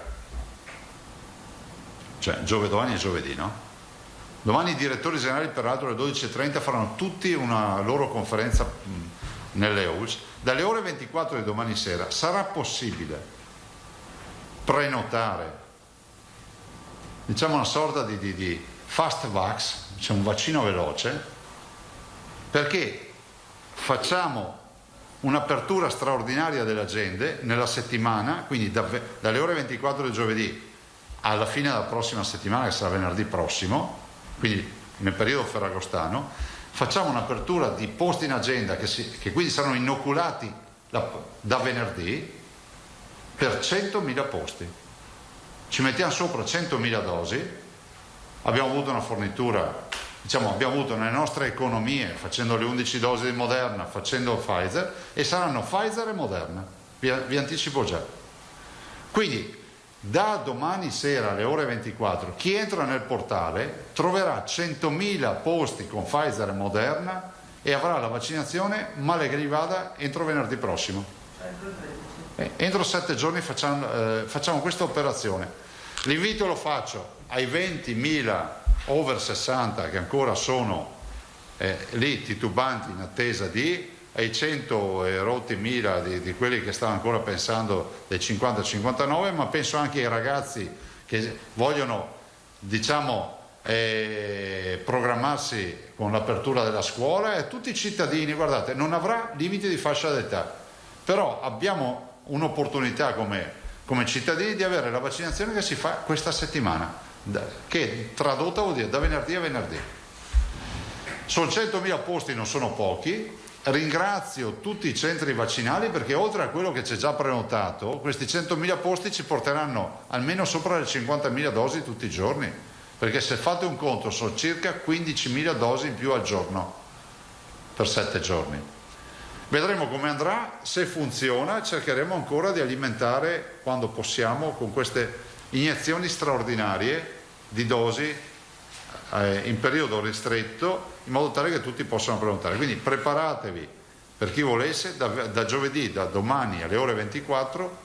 cioè domani è giovedì, no? Domani i direttori generali, peraltro alle 12:30, faranno tutti una loro conferenza nelle EULS. Dalle ore 24 di domani sera sarà possibile prenotare, diciamo una sorta di fast vax, cioè un vaccino veloce, perché facciamo un'apertura straordinaria delle agende nella settimana, quindi dalle ore 24 del giovedì alla fine della prossima settimana, che sarà venerdì prossimo, quindi nel periodo ferragostano, facciamo un'apertura di posti in agenda che quindi saranno inoculati da venerdì per 100.000 posti. Ci mettiamo sopra 100.000 dosi, abbiamo avuto una fornitura, abbiamo avuto nelle nostre economie, facendo le 11 dosi di Moderna, facendo Pfizer, e saranno Pfizer e Moderna, vi anticipo già. Quindi da domani sera alle ore 24 chi entra nel portale troverà 100.000 posti con Pfizer e Moderna e avrà la vaccinazione male che gli vada entro venerdì prossimo. Entro 7 giorni facciamo questa operazione. L'invito lo faccio ai 20.000 over 60 che ancora sono lì titubanti in attesa ai 100 e rotti mila di quelli che stanno ancora pensando dei 50-59, ma penso anche ai ragazzi che vogliono, programmarsi con l'apertura della scuola, e tutti i cittadini. Guardate, non avrà limiti di fascia d'età, però abbiamo un'opportunità come cittadini di avere la vaccinazione che si fa questa settimana, che tradotta vuol dire da venerdì a venerdì. Sono 100.000 posti, non sono pochi. Ringrazio tutti i centri vaccinali, perché oltre a quello che c'è già prenotato, questi 100.000 posti ci porteranno almeno sopra le 50.000 dosi tutti i giorni, perché se fate un conto sono circa 15.000 dosi in più al giorno per 7 giorni. Vedremo come andrà, se funziona cercheremo ancora di alimentare quando possiamo con queste iniezioni straordinarie di dosi in periodo ristretto, in modo tale che tutti possano prenotare. Quindi preparatevi, per chi volesse, da giovedì, da domani alle ore 24,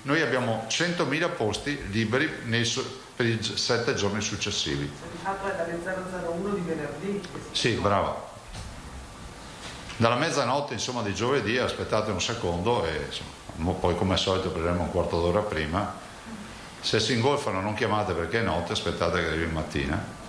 noi abbiamo 100.000 posti liberi per i 7 giorni successivi. Di fatto è dalle 001 di venerdì? Sì, brava. Dalla mezzanotte di giovedì, aspettate un secondo e poi come al solito prenderemo un quarto d'ora prima. Se si ingolfano non chiamate perché è notte, aspettate che arrivi mattina.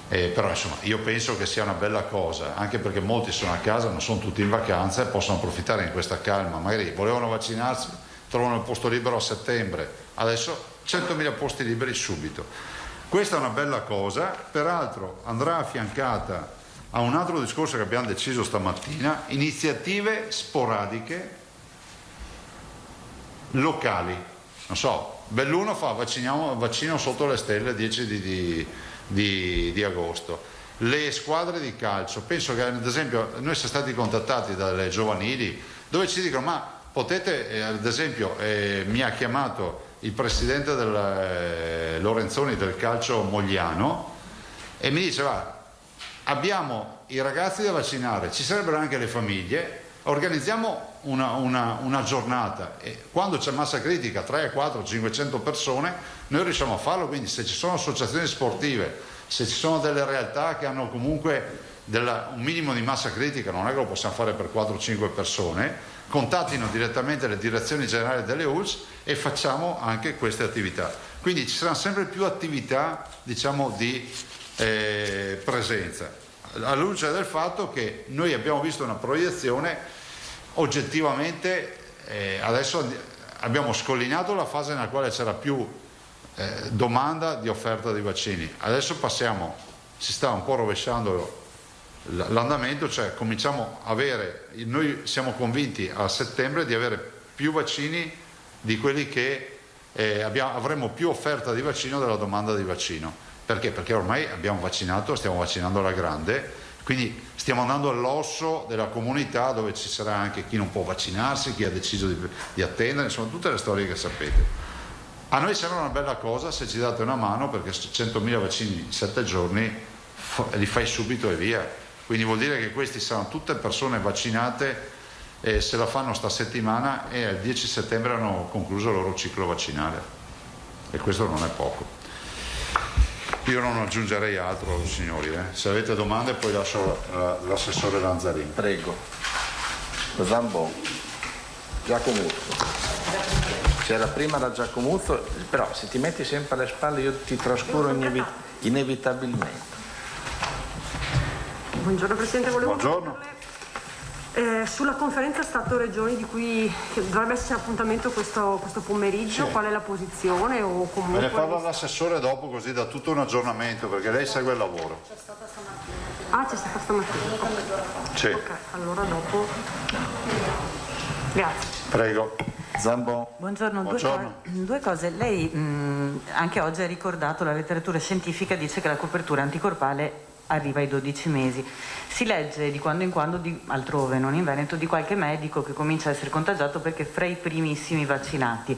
Però io penso che sia una bella cosa, anche perché molti sono a casa, non sono tutti in vacanza e possono approfittare in questa calma. Magari volevano vaccinarsi, trovano il posto libero a settembre, adesso 100.000 posti liberi subito. Questa è una bella cosa, peraltro andrà affiancata a un altro discorso che abbiamo deciso stamattina: iniziative sporadiche locali. Non so, Belluno fa vaccino sotto le stelle il 10 di agosto. Le squadre di calcio, penso che ad esempio noi siamo stati contattati dalle giovanili dove ci dicono ma potete, ad esempio mi ha chiamato il presidente del Lorenzoni del calcio Mogliano e mi dice abbiamo i ragazzi da vaccinare, ci sarebbero anche le famiglie, organizziamo una giornata e quando c'è massa critica 3, 4, 500 persone noi riusciamo a farlo. Quindi se ci sono associazioni sportive, se ci sono delle realtà che hanno comunque un minimo di massa critica, non è che lo possiamo fare per 4 o 5 persone, contattino direttamente le direzioni generali delle ULS e facciamo anche queste attività. Quindi ci saranno sempre più attività di presenza, alla luce del fatto che noi abbiamo visto una proiezione oggettivamente. Adesso abbiamo scollinato la fase nella quale c'era più domanda di offerta di vaccini, adesso si sta un po' rovesciando l'andamento, cioè cominciamo a noi siamo convinti a settembre di avere più vaccini di quelli che avremo più offerta di vaccino della domanda di vaccino. Perché? Perché ormai abbiamo vaccinato, stiamo vaccinando alla grande, quindi stiamo andando all'osso della comunità dove ci sarà anche chi non può vaccinarsi, chi ha deciso di attendere, insomma tutte le storie che sapete. A noi sembra una bella cosa se ci date una mano, perché 100.000 vaccini in 7 giorni li fai subito e via. quindi vuol dire che questi saranno tutte persone vaccinate e se la fanno sta settimana e il 10 settembre hanno concluso il loro ciclo vaccinale, e questo non è poco. Io non aggiungerei altro, signori, se avete domande poi lascio l'assessore Lanzarini. Prego. Zambon, Giacomuzzo. C'era prima la Giacomuzzo, però se ti metti sempre alle spalle io ti trascuro inevitabilmente. Buongiorno Presidente, volevo Buongiorno. Sulla conferenza Stato-Regioni di cui dovrebbe essere appuntamento questo pomeriggio, Sì. qual è la posizione o Me comunque... ne parla l'assessore dopo, così da tutto un aggiornamento, perché lei segue il lavoro. C'è stata stamattina. Sì. Ok, allora dopo... Grazie. Prego. Zambon. Buongiorno, Buongiorno. Due cose. Lei anche oggi ha ricordato, la letteratura scientifica dice che la copertura anticorpale arriva ai 12 mesi. Si legge di quando in quando, altrove, non in Veneto, di qualche medico che comincia a essere contagiato perché fra i primissimi vaccinati.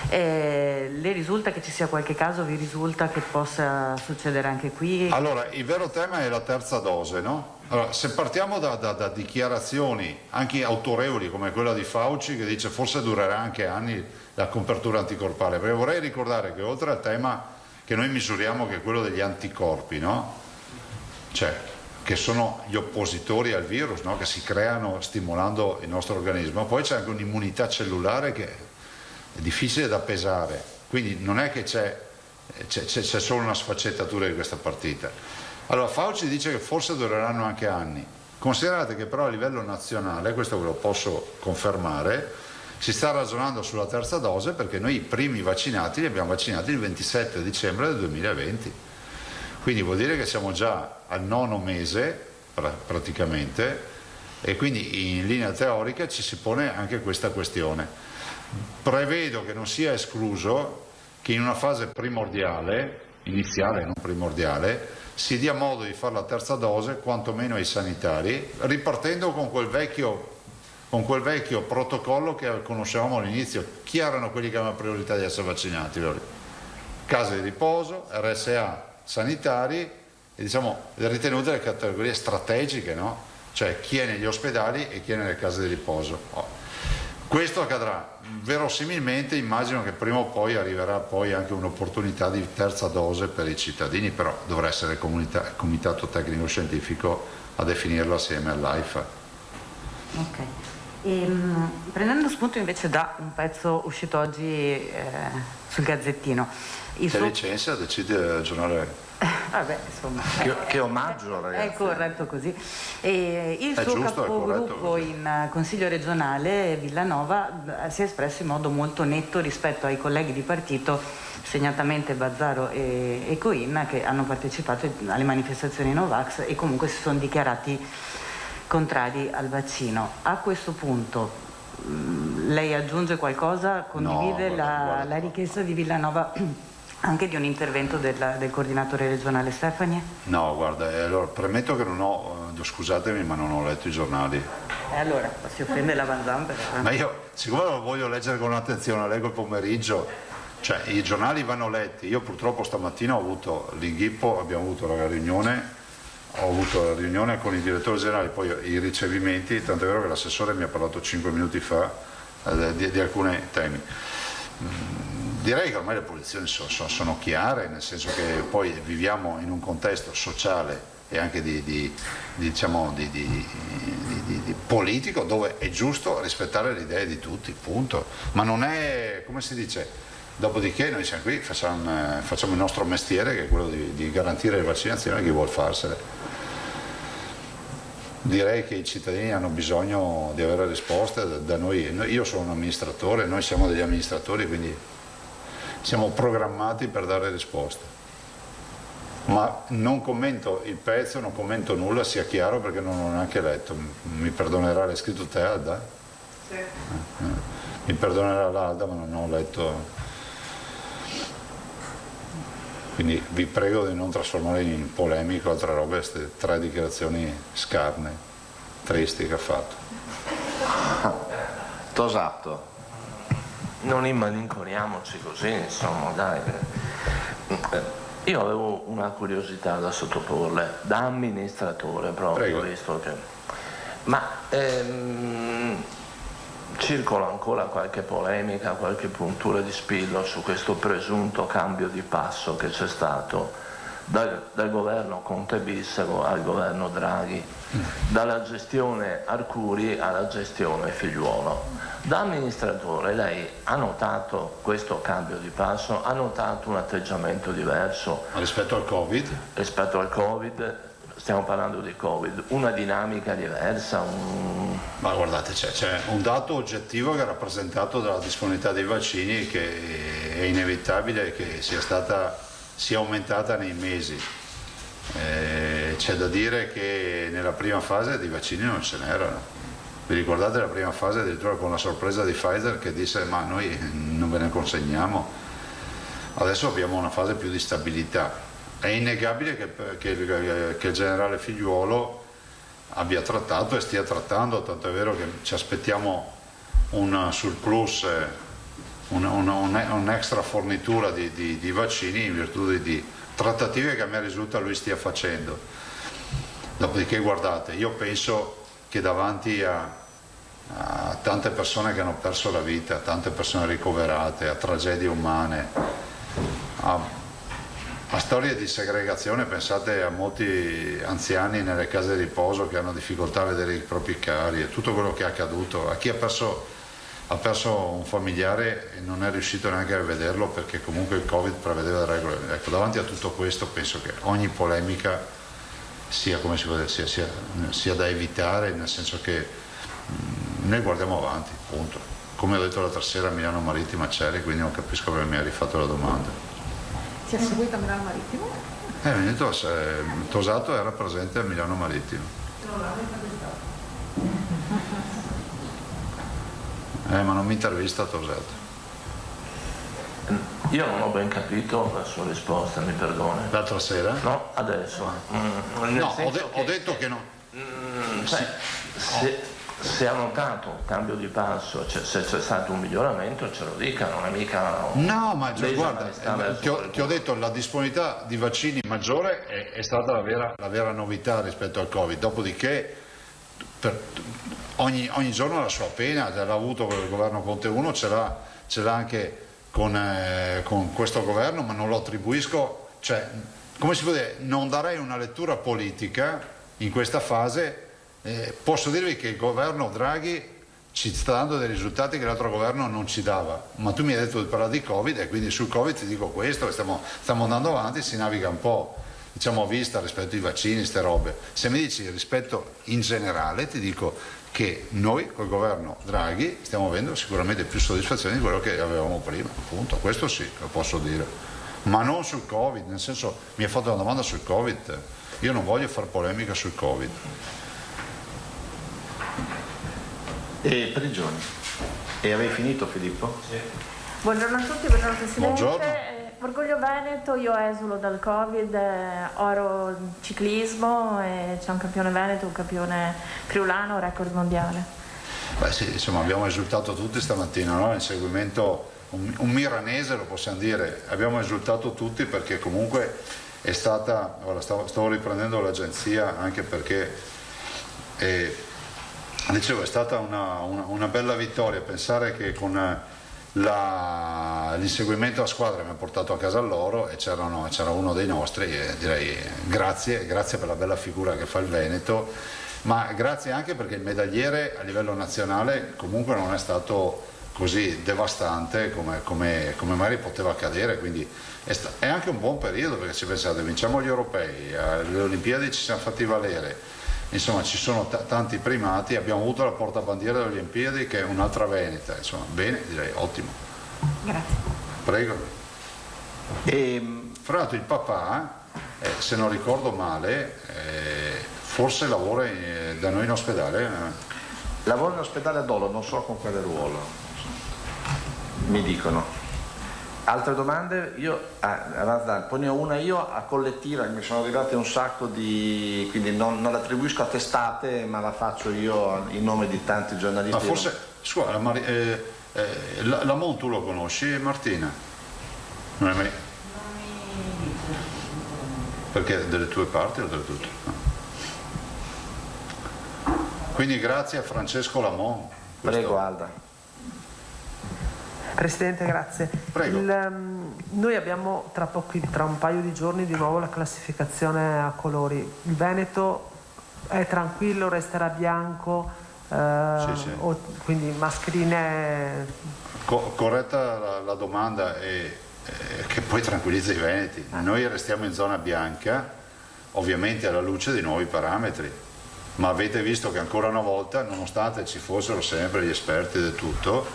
Le risulta che ci sia qualche caso? Vi risulta che possa succedere anche qui? Allora, il vero tema è la terza dose, no? Allora, se partiamo da dichiarazioni anche autorevoli come quella di Fauci, che dice forse durerà anche anni la copertura anticorpale, perché vorrei ricordare che oltre al tema che noi misuriamo, che è quello degli anticorpi, no? Cioè, che sono gli oppositori al virus, no? Che si creano stimolando il nostro organismo, poi c'è anche un'immunità cellulare che è difficile da pesare, quindi non è che c'è solo una sfaccettatura di questa partita. Allora Fauci dice che forse dureranno anche anni, considerate che però a livello nazionale, questo ve lo posso confermare, si sta ragionando sulla terza dose, perché noi i primi vaccinati li abbiamo vaccinati il 27 dicembre del 2020, quindi vuol dire che siamo già al 9° mese praticamente, e quindi in linea teorica ci si pone anche questa questione. Prevedo che non sia escluso che in una fase primordiale, iniziale non primordiale, si dia modo di fare la terza dose quantomeno ai sanitari, ripartendo con quel vecchio protocollo che conoscevamo all'inizio. Chi erano quelli che avevano priorità di essere vaccinati? Case di riposo, RSA sanitari e diciamo ritenute le categorie strategiche, no? Cioè chi è negli ospedali e chi è nelle case di riposo. Questo accadrà, verosimilmente immagino che prima o poi arriverà poi anche un'opportunità di terza dose per i cittadini, però dovrà essere il comitato tecnico scientifico a definirlo assieme all'AIFA. Ok. Prendendo spunto invece da un pezzo uscito oggi sul Gazzettino. Che licenzia, decide il giornale. Vabbè, insomma. Che omaggio, ragazzi. È corretto così. Il suo capogruppo in Consiglio regionale, Villanova, si è espresso in modo molto netto rispetto ai colleghi di partito, segnatamente Bazzaro e Coin, che hanno partecipato alle manifestazioni Novax e comunque si sono dichiarati contrari al vaccino. A questo punto lei aggiunge qualcosa? Condivide la richiesta di Villanova anche di un intervento del coordinatore regionale Stefani? No, guarda, allora premetto che non ho, scusatemi, ma non ho letto i giornali. Allora, si offende la Van Zamper. Ma io, siccome lo voglio leggere con attenzione, leggo il pomeriggio, cioè i giornali vanno letti. Io purtroppo stamattina ho avuto l'inghippo, abbiamo avuto la riunione, ho avuto la riunione con il direttore generale, poi i ricevimenti, tant'è vero che l'assessore mi ha parlato 5 minuti fa di alcuni temi. Direi che ormai le posizioni sono chiare, nel senso che poi viviamo in un contesto sociale e anche di politico dove è giusto rispettare le idee di tutti, punto. Ma non è, come si dice, dopodiché noi siamo qui, facciamo il nostro mestiere, che è quello di garantire le vaccinazioni a chi vuol farsele. Direi che i cittadini hanno bisogno di avere risposte da noi. Io sono un amministratore, noi siamo degli amministratori, quindi siamo programmati per dare risposte. Ma non commento il pezzo, non commento nulla, sia chiaro, perché non l'ho neanche letto. Mi perdonerà, l'hai scritto te, Alda? Sì. Mi perdonerà l'Alda, ma non ho letto. Quindi vi prego di non trasformare in polemico altre robe, queste 3 dichiarazioni scarne, tristi che ha fatto. Tosato, non immalinconiamoci così, insomma, dai. Io avevo una curiosità da sottoporle, da amministratore proprio, visto che... Ma circola ancora qualche polemica, qualche puntura di spillo su questo presunto cambio di passo che c'è stato dal governo Conte bis al governo Draghi, dalla gestione Arcuri alla gestione Figliuolo. Da amministratore lei ha notato questo cambio di passo? Ha notato un atteggiamento diverso? Rispetto al Covid? Rispetto al Covid, stiamo parlando di Covid, una dinamica diversa? Ma guardate, c'è un dato oggettivo che è rappresentato dalla disponibilità dei vaccini, che è inevitabile che sia aumentata nei mesi. C'è da dire che nella prima fase di vaccini non ce n'erano. Vi ricordate la prima fase, addirittura con la sorpresa di Pfizer che disse ma noi non ve ne consegniamo. Adesso abbiamo una fase più di stabilità. È innegabile che il generale Figliuolo abbia trattato e stia trattando, tanto è vero che ci aspettiamo un surplus, un'extra fornitura di vaccini in virtù di trattative che a me risulta lui stia facendo. Dopodiché guardate, io penso che davanti a tante persone che hanno perso la vita, a tante persone ricoverate, a tragedie umane, a storie di segregazione, pensate a molti anziani nelle case di riposo che hanno difficoltà a vedere i propri cari, a tutto quello che è accaduto, a chi ha perso un familiare e non è riuscito neanche a vederlo perché comunque il Covid prevedeva le regole. Ecco, davanti a tutto questo penso che ogni polemica sia da evitare, nel senso che noi guardiamo avanti, punto. Come ho detto l'altra sera a Milano Marittima c'eri, quindi non capisco perché mi hai rifatto la domanda. Si è seguita a Milano Marittima? Tosato era presente a Milano Marittima. Non l'hanno intervistato. Ma non mi intervista Tosato. Io non ho ben capito la sua risposta, mi perdoni. L'altra sera? No, adesso. No, ho detto che no. Se ha notato un cambio di passo, se c'è stato un miglioramento, ce lo dica, non è mica... No, ma guarda, ti ho detto, la disponibilità di vaccini maggiore è stata la vera novità rispetto al Covid, dopodiché ogni giorno la sua pena, l'ha avuto con il governo Conte 1, ce l'ha anche con questo governo, ma non lo attribuisco, cioè, come si può dire, non darei una lettura politica in questa fase. Posso dirvi che il governo Draghi ci sta dando dei risultati che l'altro governo non ci dava, ma tu mi hai detto di parlare di Covid e quindi sul Covid ti dico questo, stiamo andando avanti, si naviga un po' diciamo a vista rispetto ai vaccini, ste robe. Se mi dici rispetto in generale ti dico che noi col governo Draghi stiamo avendo sicuramente più soddisfazione di quello che avevamo prima, appunto, questo sì, lo posso dire, ma non sul Covid, nel senso, mi hai fatto una domanda sul Covid, io non voglio fare polemica sul Covid. E Prigioni. E avevi finito, Filippo? Sì. Buongiorno a tutti, buongiorno Presidente. Buongiorno. Orgoglio Veneto, io esulo dal Covid, oro ciclismo, e c'è un campione veneto, un campione friulano, record mondiale. Beh sì, insomma abbiamo esultato tutti stamattina, no? Il seguimento, un milanese lo possiamo dire, abbiamo esultato tutti perché comunque è stata, ora stavo riprendendo l'agenzia anche perché dicevo è stata una bella vittoria, pensare che con l'inseguimento a squadra mi ha portato a casa l'oro e c'era uno dei nostri e direi grazie per la bella figura che fa il Veneto, ma grazie anche perché il medagliere a livello nazionale comunque non è stato così devastante come magari poteva accadere, quindi è anche un buon periodo perché se pensate vinciamo gli europei, alle Olimpiadi ci siamo fatti valere, insomma ci sono tanti primati, abbiamo avuto la portabandiera delle Olimpiadi che è un'altra veneta, insomma bene, direi ottimo. Grazie. Prego. Fra l'altro il papà, se non ricordo male, forse lavora da noi in ospedale. Lavoro in ospedale a Dolo, non so con quale ruolo, mi dicono. Altre domande? Poi una io a collettiva, mi sono arrivate un sacco quindi non l'attribuisco a testate, ma la faccio io in nome di tanti giornalisti. Ma forse, scusa, Lamont tu lo conosci, Martina? Non è mai... Perché delle tue parti oltretutto. No. Quindi grazie a Francesco Lamon. Prego Alda. Presidente, grazie. Prego. Noi abbiamo tra un paio di giorni di nuovo la classificazione a colori. Il Veneto è tranquillo, resterà bianco, Sì. quindi mascherine... Corretta la domanda che poi tranquillizza i veneti. Noi restiamo in zona bianca, ovviamente alla luce dei nuovi parametri, ma avete visto che ancora una volta, nonostante ci fossero sempre gli esperti del tutto,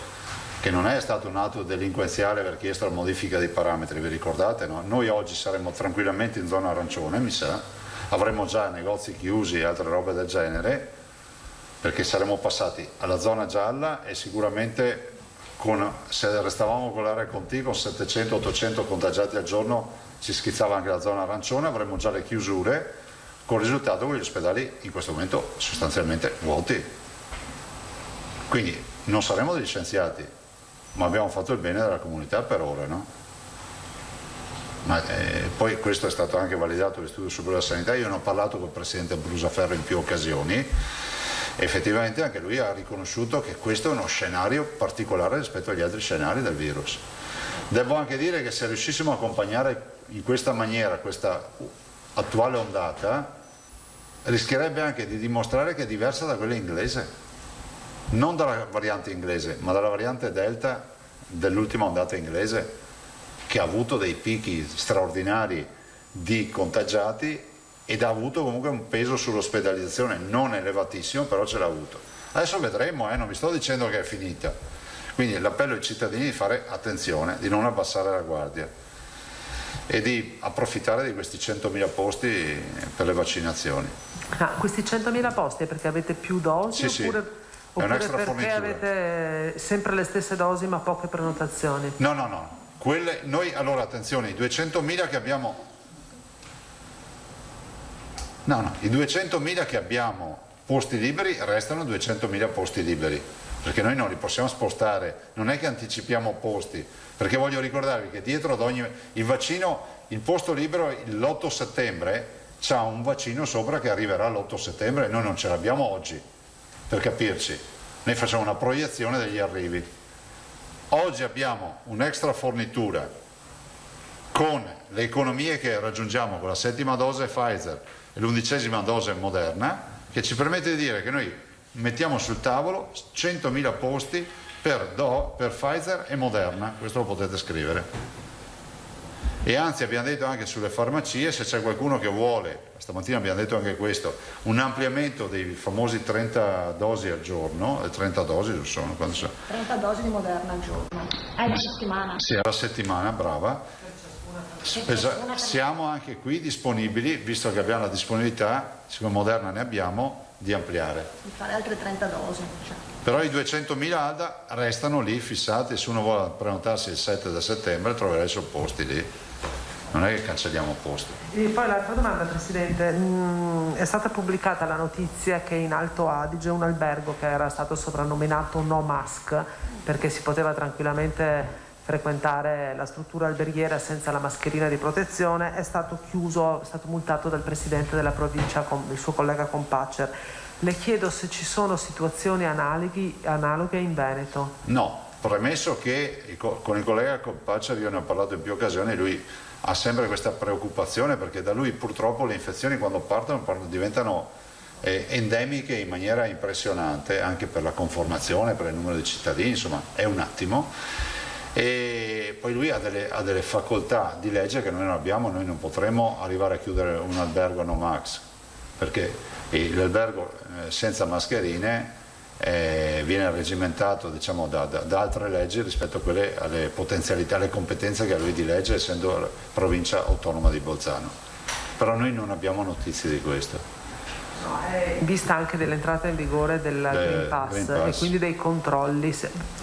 che non è stato un atto delinquenziale aver chiesto la modifica dei parametri, vi ricordate? No? Noi oggi saremmo tranquillamente in zona arancione, mi sa, avremmo già negozi chiusi e altre robe del genere, perché saremmo passati alla zona gialla e sicuramente se restavamo con l'area Conti con 700-800 contagiati al giorno ci schizzava anche la zona arancione, avremmo già le chiusure, con il risultato che gli ospedali in questo momento sostanzialmente vuoti. Quindi non saremo degli scienziati, ma abbiamo fatto il bene della comunità per ora, no? Ma poi questo è stato anche validato dall'Istituto Superiore della Sanità. Io ne ho parlato con il Presidente Brusaferro in più occasioni. Effettivamente anche lui ha riconosciuto che questo è uno scenario particolare rispetto agli altri scenari del virus. Devo anche dire che se riuscissimo a accompagnare in questa maniera questa attuale ondata, rischierebbe anche di dimostrare che è diversa da quella inglese, non dalla variante inglese, ma dalla variante Delta dell'ultima ondata inglese, che ha avuto dei picchi straordinari di contagiati ed ha avuto comunque un peso sull'ospedalizzazione non elevatissimo, però ce l'ha avuto. Adesso vedremo, non vi sto dicendo che è finita. Quindi l'appello ai cittadini di fare attenzione, di non abbassare la guardia e di approfittare di questi 100.000 posti per le vaccinazioni. Questi 100.000 posti è perché avete più dosi oppure perché fornitura. Avete sempre le stesse dosi ma poche prenotazioni? No. Noi, allora attenzione, i 200.000 che abbiamo... i 200.000 che abbiamo posti liberi restano 200.000 posti liberi, perché noi non li possiamo spostare, non è che anticipiamo posti, perché voglio ricordarvi che dietro ad ogni... il vaccino, il posto libero l'8 settembre c'ha un vaccino sopra che arriverà l'8 settembre e noi non ce l'abbiamo oggi, per capirci, noi facciamo una proiezione degli arrivi. Oggi abbiamo un'extra fornitura con le economie che raggiungiamo con la 7ª dose Pfizer e l'11ª dose Moderna, che ci permette di dire che noi mettiamo sul tavolo 100.000 posti per Pfizer e Moderna, questo lo potete scrivere. E anzi abbiamo detto anche sulle farmacie, se c'è qualcuno che vuole, stamattina abbiamo detto anche questo, un ampliamento dei famosi 30 dosi al giorno, 30 dosi sono, quando sono? 30 dosi di Moderna al giorno, è una settimana. Sì, alla settimana, brava. Siamo anche qui disponibili, visto che abbiamo la disponibilità, siccome Moderna ne abbiamo, di ampliare. Di fare altre 30 dosi. Però i 200.000 Alda restano lì fissati, se uno vuole prenotarsi il 7 di settembre troverà i suoi posti lì. Non è che cancelliamo posti. E poi l'altra domanda, Presidente, è stata pubblicata la notizia che in Alto Adige un albergo che era stato soprannominato No Mask, perché si poteva tranquillamente frequentare la struttura alberghiera senza la mascherina di protezione, è stato chiuso, è stato multato dal Presidente della provincia, il suo collega Compaccer. Le chiedo se ci sono situazioni analoghe in Veneto. No, premesso che con il collega Compaccer io ne ho parlato in più occasioni, lui ha sempre questa preoccupazione perché da lui purtroppo le infezioni quando partono diventano endemiche in maniera impressionante, anche per la conformazione, per il numero di cittadini, insomma è un attimo. E poi lui ha delle facoltà di legge che noi non abbiamo, noi non potremo arrivare a chiudere un albergo no max, perché l'albergo senza mascherine viene regimentato, diciamo, da altre leggi rispetto a quelle, alle potenzialità, alle competenze che ha lui di legge, essendo la provincia autonoma di Bolzano. Però noi non abbiamo notizie di questo. In vista anche dell'entrata in vigore del Green Pass e quindi dei controlli,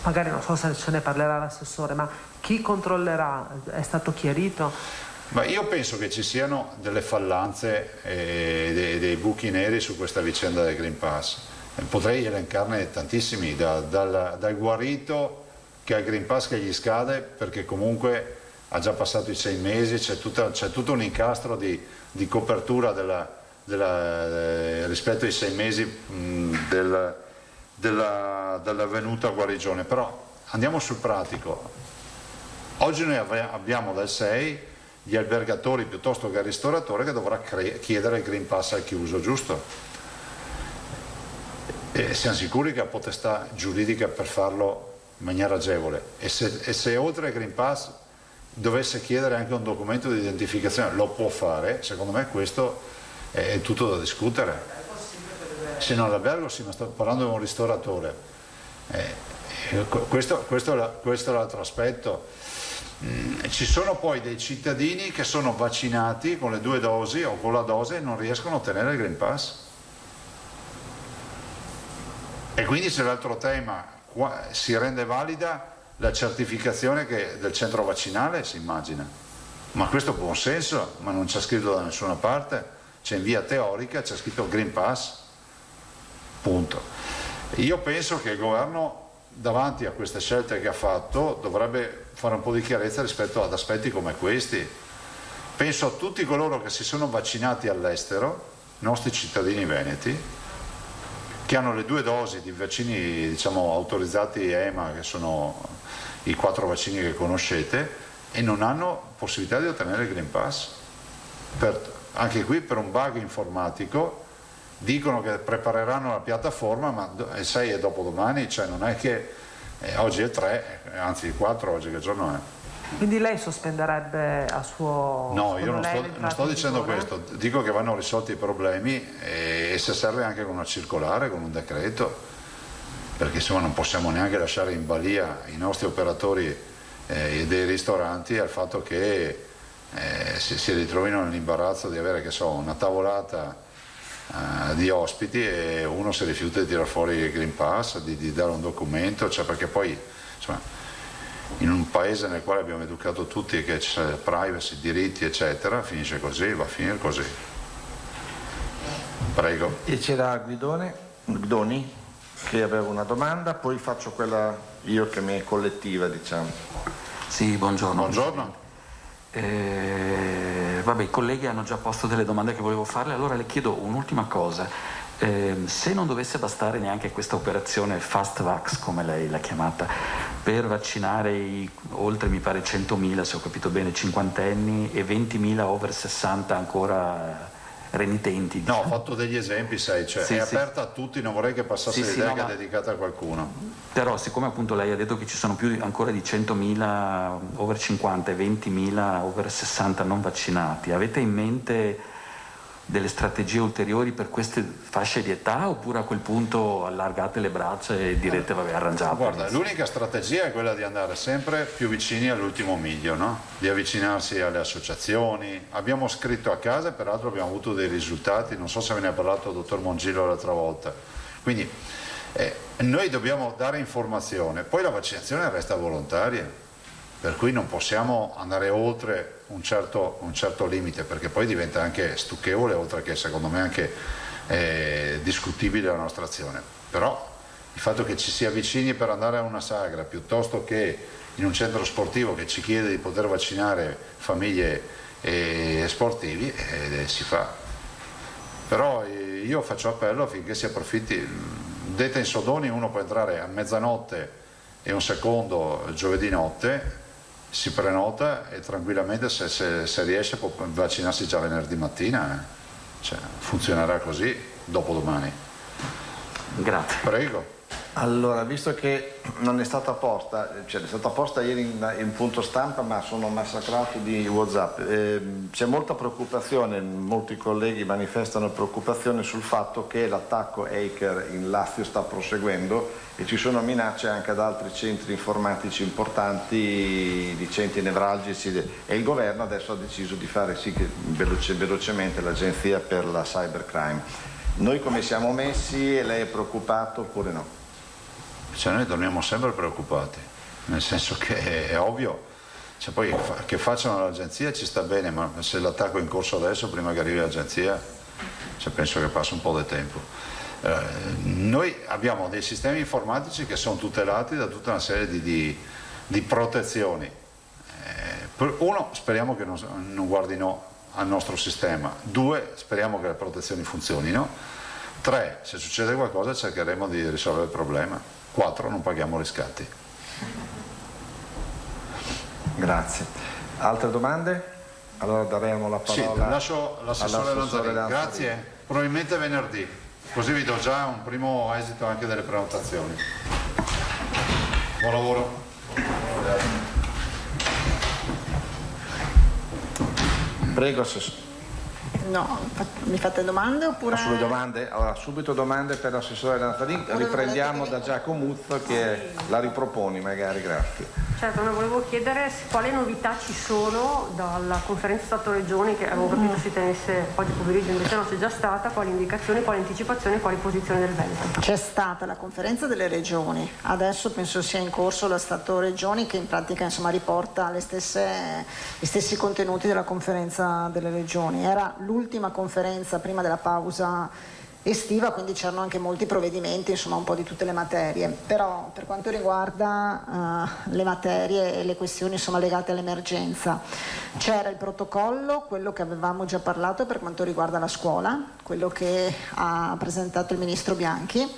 magari non so se ce ne parlerà l'assessore, ma chi controllerà? È stato chiarito? Ma io penso che ci siano delle fallanze e dei buchi neri su questa vicenda del Green Pass. Potrei elencarne tantissimi, dal guarito che ha il Green Pass che gli scade perché comunque ha già passato i 6 mesi, c'è tutto un incastro di copertura rispetto ai 6 mesi dell'avvenuta guarigione. Però andiamo sul pratico. Oggi noi abbiamo dal 6 gli albergatori piuttosto che il ristoratore che dovrà chiedere il Green Pass al chiuso, giusto? E siamo sicuri che ha potestà giuridica per farlo in maniera agevole. E se oltre al Green Pass dovesse chiedere anche un documento di identificazione, lo può fare. Secondo me questo è tutto da discutere. Se non l'albergo, sì, ma sto parlando di un ristoratore. Questo è l'altro aspetto. Ci sono poi dei cittadini che sono vaccinati con le 2 dosi o con la dose e non riescono a ottenere il Green Pass. E quindi c'è l'altro tema, si rende valida la certificazione del centro vaccinale, si immagina. Ma questo è buon senso, ma non c'è scritto da nessuna parte, c'è in via teorica, c'è scritto Green Pass, punto. Io penso che il governo davanti a queste scelte che ha fatto dovrebbe fare un po' di chiarezza rispetto ad aspetti come questi. Penso a tutti coloro che si sono vaccinati all'estero, nostri cittadini veneti, che hanno le 2 dosi di vaccini, diciamo, autorizzati EMA, che sono i 4 vaccini che conoscete, e non hanno possibilità di ottenere il Green Pass. Anche qui per un bug informatico dicono che prepareranno la piattaforma, ma il 6 è dopodomani, cioè non è che oggi è 3, anzi il 4, oggi che giorno è? Quindi lei sospenderebbe a suo... No, io non sto dicendo questo, dico che vanno risolti i problemi e se serve anche con una circolare, con un decreto, perché insomma non possiamo neanche lasciare in balia i nostri operatori dei ristoranti al fatto che si ritrovino nell'imbarazzo di avere, che so, una tavolata di ospiti e uno si rifiuta di tirare fuori il Green Pass, di dare un documento, cioè, perché poi insomma, in un paese nel quale abbiamo educato tutti che c'è privacy, diritti eccetera, finisce così, va a finire così. Prego. E c'era Guidoni che aveva una domanda, poi faccio quella io che mi è collettiva, diciamo. Sì, buongiorno. Buongiorno. Vabbè, i colleghi hanno già posto delle domande che volevo farle, allora le chiedo un'ultima cosa. Se non dovesse bastare neanche questa operazione Fast Vax, come lei l'ha chiamata, per vaccinare oltre, mi pare, 100.000, se ho capito bene, cinquantenni e 20.000 over 60 ancora renitenti. No, ho fatto degli esempi, sai, cioè è aperta a tutti, non vorrei che passasse l'idea che è dedicata a qualcuno. Però siccome appunto lei ha detto che ci sono più ancora di 100.000 over 50 e 20.000 over 60 non vaccinati, avete in mente delle strategie ulteriori per queste fasce di età, oppure a quel punto allargate le braccia e direte vabbè, arrangiate? Guarda, l'unica strategia è quella di andare sempre più vicini all'ultimo miglio, no? Di avvicinarsi alle associazioni. Abbiamo scritto a casa e peraltro abbiamo avuto dei risultati, non so se ve ne ha parlato il dottor Mongillo l'altra volta. Quindi noi dobbiamo dare informazione, poi la vaccinazione resta volontaria, per cui non possiamo andare oltre un certo limite, perché poi diventa anche stucchevole, oltre che secondo me anche discutibile la nostra azione. Però il fatto che ci si avvicini per andare a una sagra piuttosto che in un centro sportivo che ci chiede di poter vaccinare famiglie e sportivi, si fa. Però io faccio appello affinché si approfitti. Detta in soldoni, uno può entrare a mezzanotte e un secondo giovedì notte, si prenota e tranquillamente se riesce può vaccinarsi già venerdì mattina, cioè, funzionerà così dopodomani. Grazie. Prego. Allora, visto che non è stata posta, cioè è stata posta ieri in punto stampa, ma sono massacrato di WhatsApp, c'è molta preoccupazione, molti colleghi manifestano preoccupazione sul fatto che l'attacco hacker in Lazio sta proseguendo e ci sono minacce anche ad altri centri informatici importanti, di centri nevralgici, e il governo adesso ha deciso di fare sì che velocemente l'agenzia per la cybercrime. Noi come siamo messi e lei è preoccupato oppure no? Cioè noi torniamo sempre preoccupati, nel senso che è ovvio, cioè poi che facciano l'agenzia ci sta bene, ma se l'attacco è in corso adesso, prima che arrivi l'agenzia, cioè penso che passa un po' di tempo. Noi abbiamo dei sistemi informatici che sono tutelati da tutta una serie di protezioni, Uno, speriamo che non guardino al nostro sistema. 2, speriamo che le protezioni funzionino. 3, se succede qualcosa cercheremo di risolvere il problema. 4, non paghiamo riscatti. Grazie. Altre domande? Allora daremo la parola. Sì, lascio l'assessore Lanzarini. Grazie. Probabilmente venerdì, così vi do già un primo esito anche delle prenotazioni. Buon lavoro. Prego, assessore. No, mi fate domande oppure? Sulle domande? Allora, subito domande per l'assessore Lanzarini. Riprendiamo da Giacomuzzo che la riproponi magari, grazie. Certo, ne volevo chiedere quali novità ci sono dalla conferenza Stato-Regioni che avevo capito si tenesse oggi pomeriggio, invece no, c'è già stata, quali indicazioni, quali anticipazioni, quali posizioni del Veneto. C'è stata la conferenza delle regioni, adesso penso sia in corso la Stato-Regioni che in pratica insomma riporta gli stessi contenuti della conferenza delle regioni. Era l'ultima conferenza prima della pausa estiva, quindi c'erano anche molti provvedimenti, insomma un po' di tutte le materie, però per quanto riguarda le materie e le questioni insomma legate all'emergenza c'era il protocollo, quello che avevamo già parlato per quanto riguarda la scuola, quello che ha presentato il ministro Bianchi,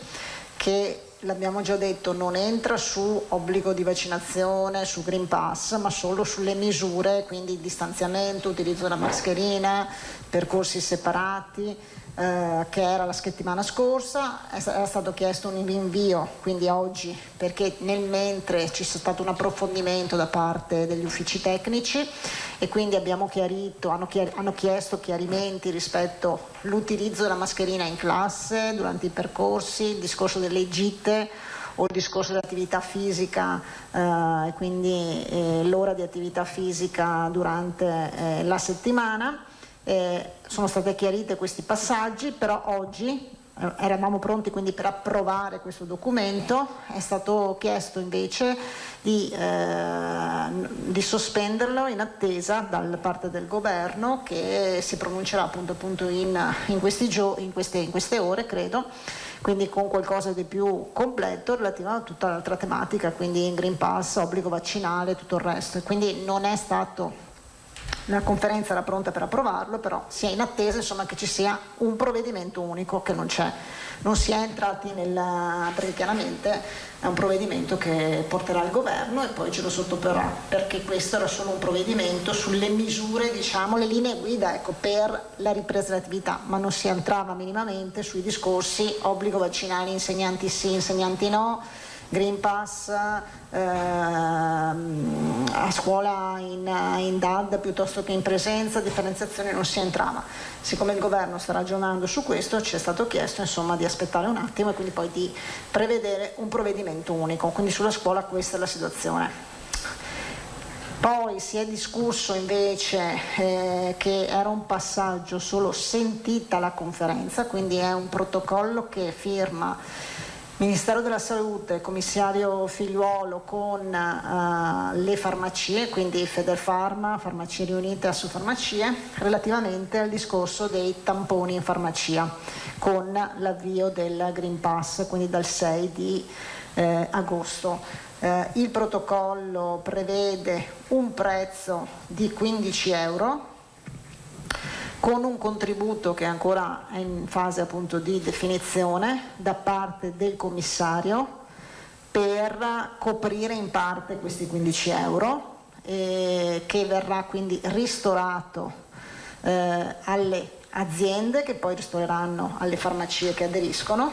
che l'abbiamo già detto non entra su obbligo di vaccinazione, su Green Pass, ma solo sulle misure, quindi distanziamento, utilizzo della mascherina, percorsi separati, che era la settimana scorsa. Era stato chiesto un rinvio, quindi oggi, perché nel mentre ci sia stato un approfondimento da parte degli uffici tecnici e quindi abbiamo chiarito, hanno chiesto chiarimenti rispetto all'utilizzo della mascherina in classe, durante i percorsi, il discorso delle gite o il discorso dell'attività fisica e quindi l'ora di attività fisica durante la settimana. Sono state chiarite questi passaggi, però oggi eravamo pronti quindi per approvare questo documento, è stato chiesto invece di sospenderlo in attesa da parte del governo che si pronuncerà appunto in queste ore, credo, quindi con qualcosa di più completo relativo a tutta l'altra tematica, quindi Green Pass, obbligo vaccinale, tutto il resto, e quindi non è stato. La conferenza era pronta per approvarlo, però si è in attesa insomma, che ci sia un provvedimento unico che non c'è. Non si è entrati perché chiaramente è un provvedimento che porterà il governo e poi ce lo sottoporrà, perché questo era solo un provvedimento sulle misure, diciamo, le linee guida per la ripresa dell'attività, ma non si entrava minimamente sui discorsi obbligo vaccinale, insegnanti sì, insegnanti no, Green Pass a scuola in DAD piuttosto che in presenza, differenziazione, non si entrava. Siccome il governo sta ragionando su questo, ci è stato chiesto insomma di aspettare un attimo e quindi poi di prevedere un provvedimento unico, quindi sulla scuola questa è la situazione. Poi si è discusso invece che era un passaggio solo sentita la conferenza, quindi è un protocollo che firma Ministero della Salute, commissario Figliuolo con le farmacie, quindi Federfarma, Farmacie Riunite e Assofarmacie, relativamente al discorso dei tamponi in farmacia, con l'avvio del Green Pass, quindi dal 6 di agosto. Il protocollo prevede un prezzo di 15 euro, con un contributo che ancora è in fase appunto di definizione da parte del commissario per coprire in parte questi 15 euro che verrà quindi ristorato alle aziende che poi ristoreranno alle farmacie che aderiscono,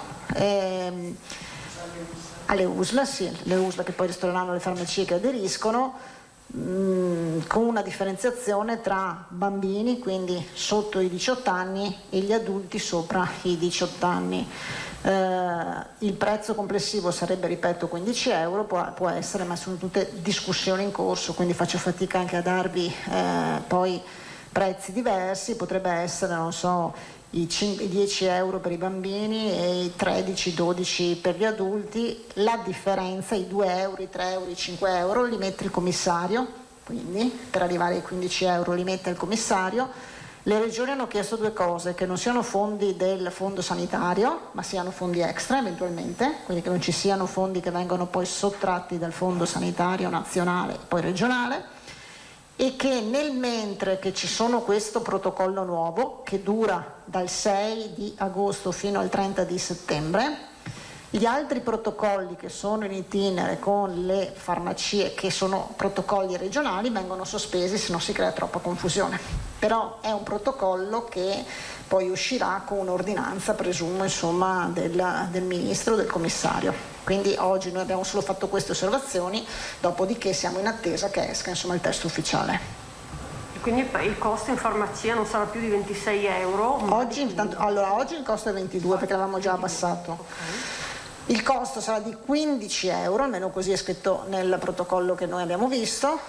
alle USL, sì, le USL che poi ristoreranno alle farmacie che aderiscono, con una differenziazione tra bambini, quindi sotto i 18 anni, e gli adulti sopra i 18 anni. Il prezzo complessivo sarebbe, ripeto, 15 euro, può essere, ma sono tutte discussioni in corso, quindi faccio fatica anche a darvi poi prezzi diversi. Potrebbe essere, non so, i 10 euro per i bambini e i 13-12 per gli adulti. La differenza, i 2 euro, i 3 euro, i 5 euro li mette il commissario, quindi per arrivare ai 15 euro li mette il commissario. Le regioni hanno chiesto due cose: che non siano fondi del fondo sanitario ma siano fondi extra eventualmente, quindi che non ci siano fondi che vengono poi sottratti dal fondo sanitario nazionale e poi regionale, e che nel mentre che ci sono questo protocollo nuovo che dura dal 6 di agosto fino al 30 di settembre, gli altri protocolli che sono in itinere con le farmacie, che sono protocolli regionali, vengono sospesi se non si crea troppa confusione. Però è un protocollo che poi uscirà con un'ordinanza, presumo, insomma, del ministro, del commissario. Quindi oggi noi abbiamo solo fatto queste osservazioni, dopodiché siamo in attesa che esca, insomma, il testo ufficiale. Quindi il costo in farmacia non sarà più di 26 euro? Oggi il costo è 22 perché l'avevamo già abbassato. Okay. Il costo sarà di 15 euro, almeno così è scritto nel protocollo che noi abbiamo visto,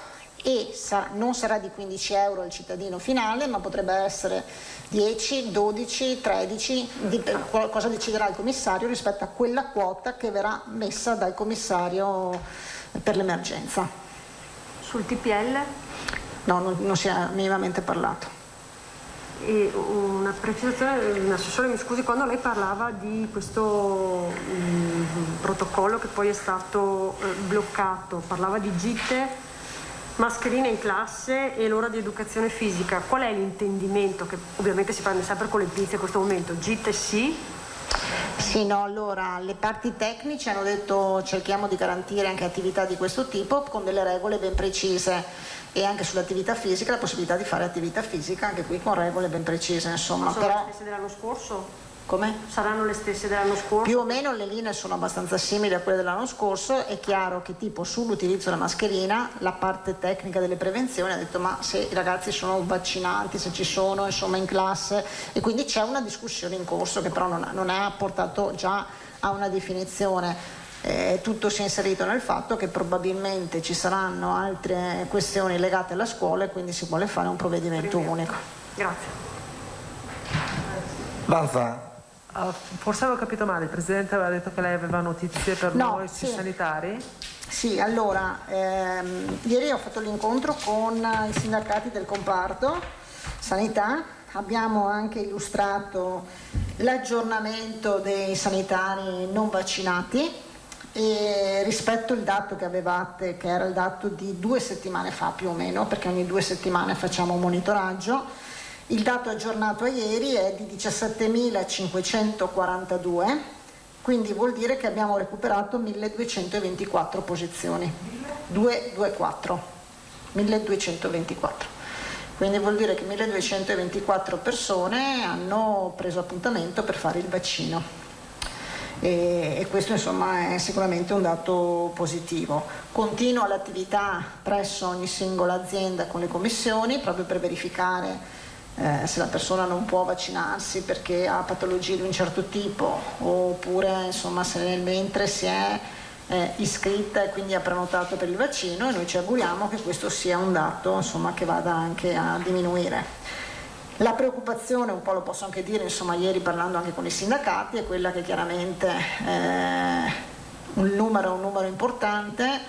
e non sarà di 15 euro il cittadino finale, ma potrebbe essere 10, 12, 13, cosa deciderà il commissario rispetto a quella quota che verrà messa dal commissario per l'emergenza. Sul TPL? No, non si è minimamente parlato. E una precisazione, assessore, mi scusi, quando lei parlava di questo protocollo che poi è stato bloccato, parlava di gite, mascherine in classe e l'ora di educazione fisica. Qual è l'intendimento? Che ovviamente si prende sempre con le pinze in questo momento. Gite sì? Sì, no, allora le parti tecniche hanno detto cerchiamo di garantire anche attività di questo tipo con delle regole ben precise, e anche sull'attività fisica la possibilità di fare attività fisica anche qui con regole ben precise, insomma. Sono però le stesse dell'anno scorso? Come? Saranno le stesse dell'anno scorso? Più o meno le linee sono abbastanza simili a quelle dell'anno scorso. È chiaro che tipo sull'utilizzo della mascherina la parte tecnica delle prevenzioni ha detto ma se i ragazzi sono vaccinati, se ci sono insomma in classe, e quindi c'è una discussione in corso che però non ha portato già a una definizione. Tutto si è inserito nel fatto che probabilmente ci saranno altre questioni legate alla scuola e quindi si vuole fare un provvedimento unico. Grazie. Lanza. Forse avevo capito male, il Presidente aveva detto che lei aveva notizie per noi sui sanitari? Sì, allora, ieri ho fatto l'incontro con i sindacati del comparto sanità, abbiamo anche illustrato l'aggiornamento dei sanitari non vaccinati e rispetto al dato che avevate, che era il dato di 2 settimane fa più o meno, perché ogni 2 settimane facciamo un monitoraggio, il dato aggiornato a ieri è di 17.542, quindi vuol dire che abbiamo recuperato 1.224 posizioni. 1224. Quindi vuol dire che 1.224 persone hanno preso appuntamento per fare il vaccino. E questo insomma è sicuramente un dato positivo. Continua l'attività presso ogni singola azienda con le commissioni proprio per verificare se la persona non può vaccinarsi perché ha patologie di un certo tipo, oppure insomma se nel mentre si è iscritta e quindi ha prenotato per il vaccino, e noi ci auguriamo che questo sia un dato insomma che vada anche a diminuire. La preoccupazione, un po' lo posso anche dire, insomma ieri parlando anche con i sindacati, è quella che chiaramente un numero importante.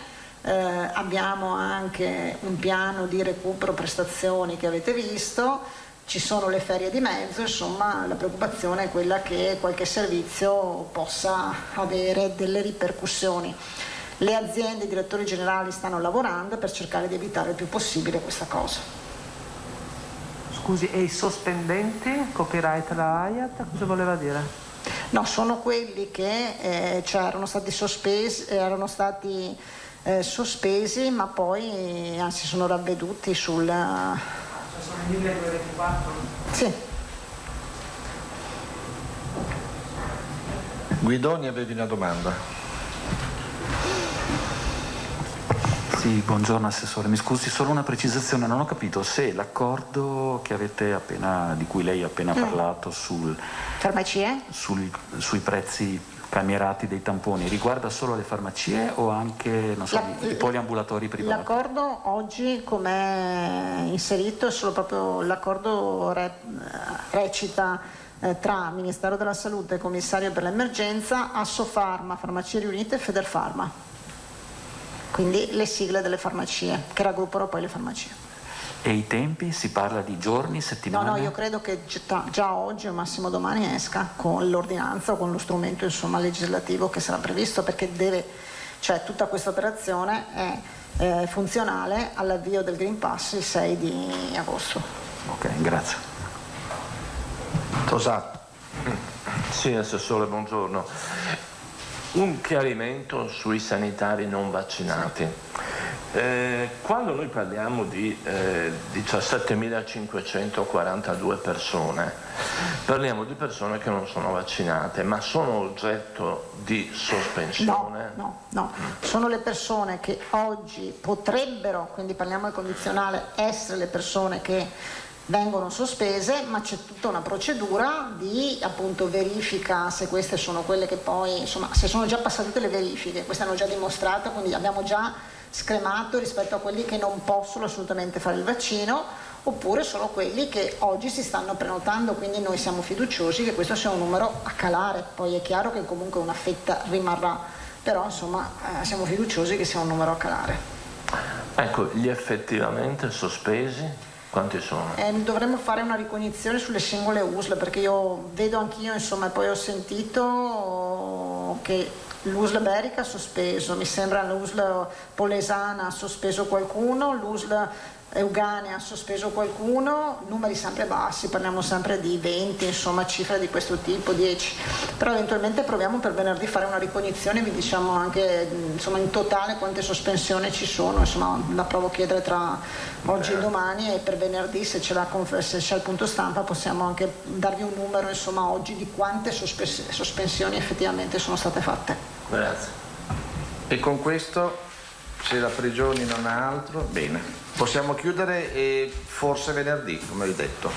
Abbiamo anche un piano di recupero prestazioni che avete visto, ci sono le ferie di mezzo, insomma la preoccupazione è quella che qualche servizio possa avere delle ripercussioni. Le aziende, i direttori generali stanno lavorando per cercare di evitare il più possibile questa cosa. Scusi, e i sospendenti, copyright la AIAT, cosa voleva dire? No, sono quelli che erano stati sospesi ma poi anzi sono ravveduti sul... Sono 1224? Sì. Guidoni, avevi una domanda? Sì, buongiorno Assessore, mi scusi, solo una precisazione, non ho capito se l'accordo che di cui lei ha appena parlato farmacie? Sui prezzi calmierati dei tamponi riguarda solo le farmacie o anche i poliambulatori privati? L'accordo oggi com'è inserito è solo proprio l'accordo recita tra Ministero della Salute e Commissario per l'emergenza, Assofarma, Farmacie Riunite e Federfarma. Quindi le sigle delle farmacie che raggruppano poi le farmacie. E i tempi? Si parla di giorni, settimane? No, io credo che già oggi o massimo domani esca con l'ordinanza o con lo strumento insomma legislativo che sarà previsto, perché cioè tutta questa operazione è funzionale all'avvio del Green Pass il 6 di agosto. Ok, grazie. Tosato. Sì, Assessore, buongiorno. Un chiarimento sui sanitari non vaccinati. Quando noi parliamo di 17.542 persone, parliamo di persone che non sono vaccinate, ma sono oggetto di sospensione? No, sono le persone che oggi potrebbero, quindi parliamo al condizionale, essere le persone che vengono sospese, ma c'è tutta una procedura di appunto verifica se queste sono quelle che poi, insomma, se sono già passate tutte le verifiche, queste hanno già dimostrato, quindi abbiamo già scremato rispetto a quelli che non possono assolutamente fare il vaccino, oppure sono quelli che oggi si stanno prenotando, quindi noi siamo fiduciosi che questo sia un numero a calare. Poi è chiaro che comunque una fetta rimarrà, però insomma siamo fiduciosi che sia un numero a calare. Ecco, gli effettivamente sospesi quanti sono? Dovremmo fare una ricognizione sulle singole USL, perché io vedo anch'io, insomma, e poi ho sentito che l'USL Berica ha sospeso, mi sembra l'USL Polesana ha sospeso qualcuno, l'USL Euganea ha sospeso qualcuno, numeri sempre bassi, parliamo sempre di 20, insomma cifre di questo tipo, 10, però eventualmente proviamo per venerdì fare una ricognizione, vi diciamo anche insomma in totale quante sospensioni ci sono, insomma la provo a chiedere tra oggi e domani, e per venerdì se c'è il punto stampa possiamo anche darvi un numero insomma oggi di quante sospensioni effettivamente sono state fatte. Grazie. E con questo, se la Prigioni non ha altro, bene. Possiamo chiudere e forse venerdì, come hai detto.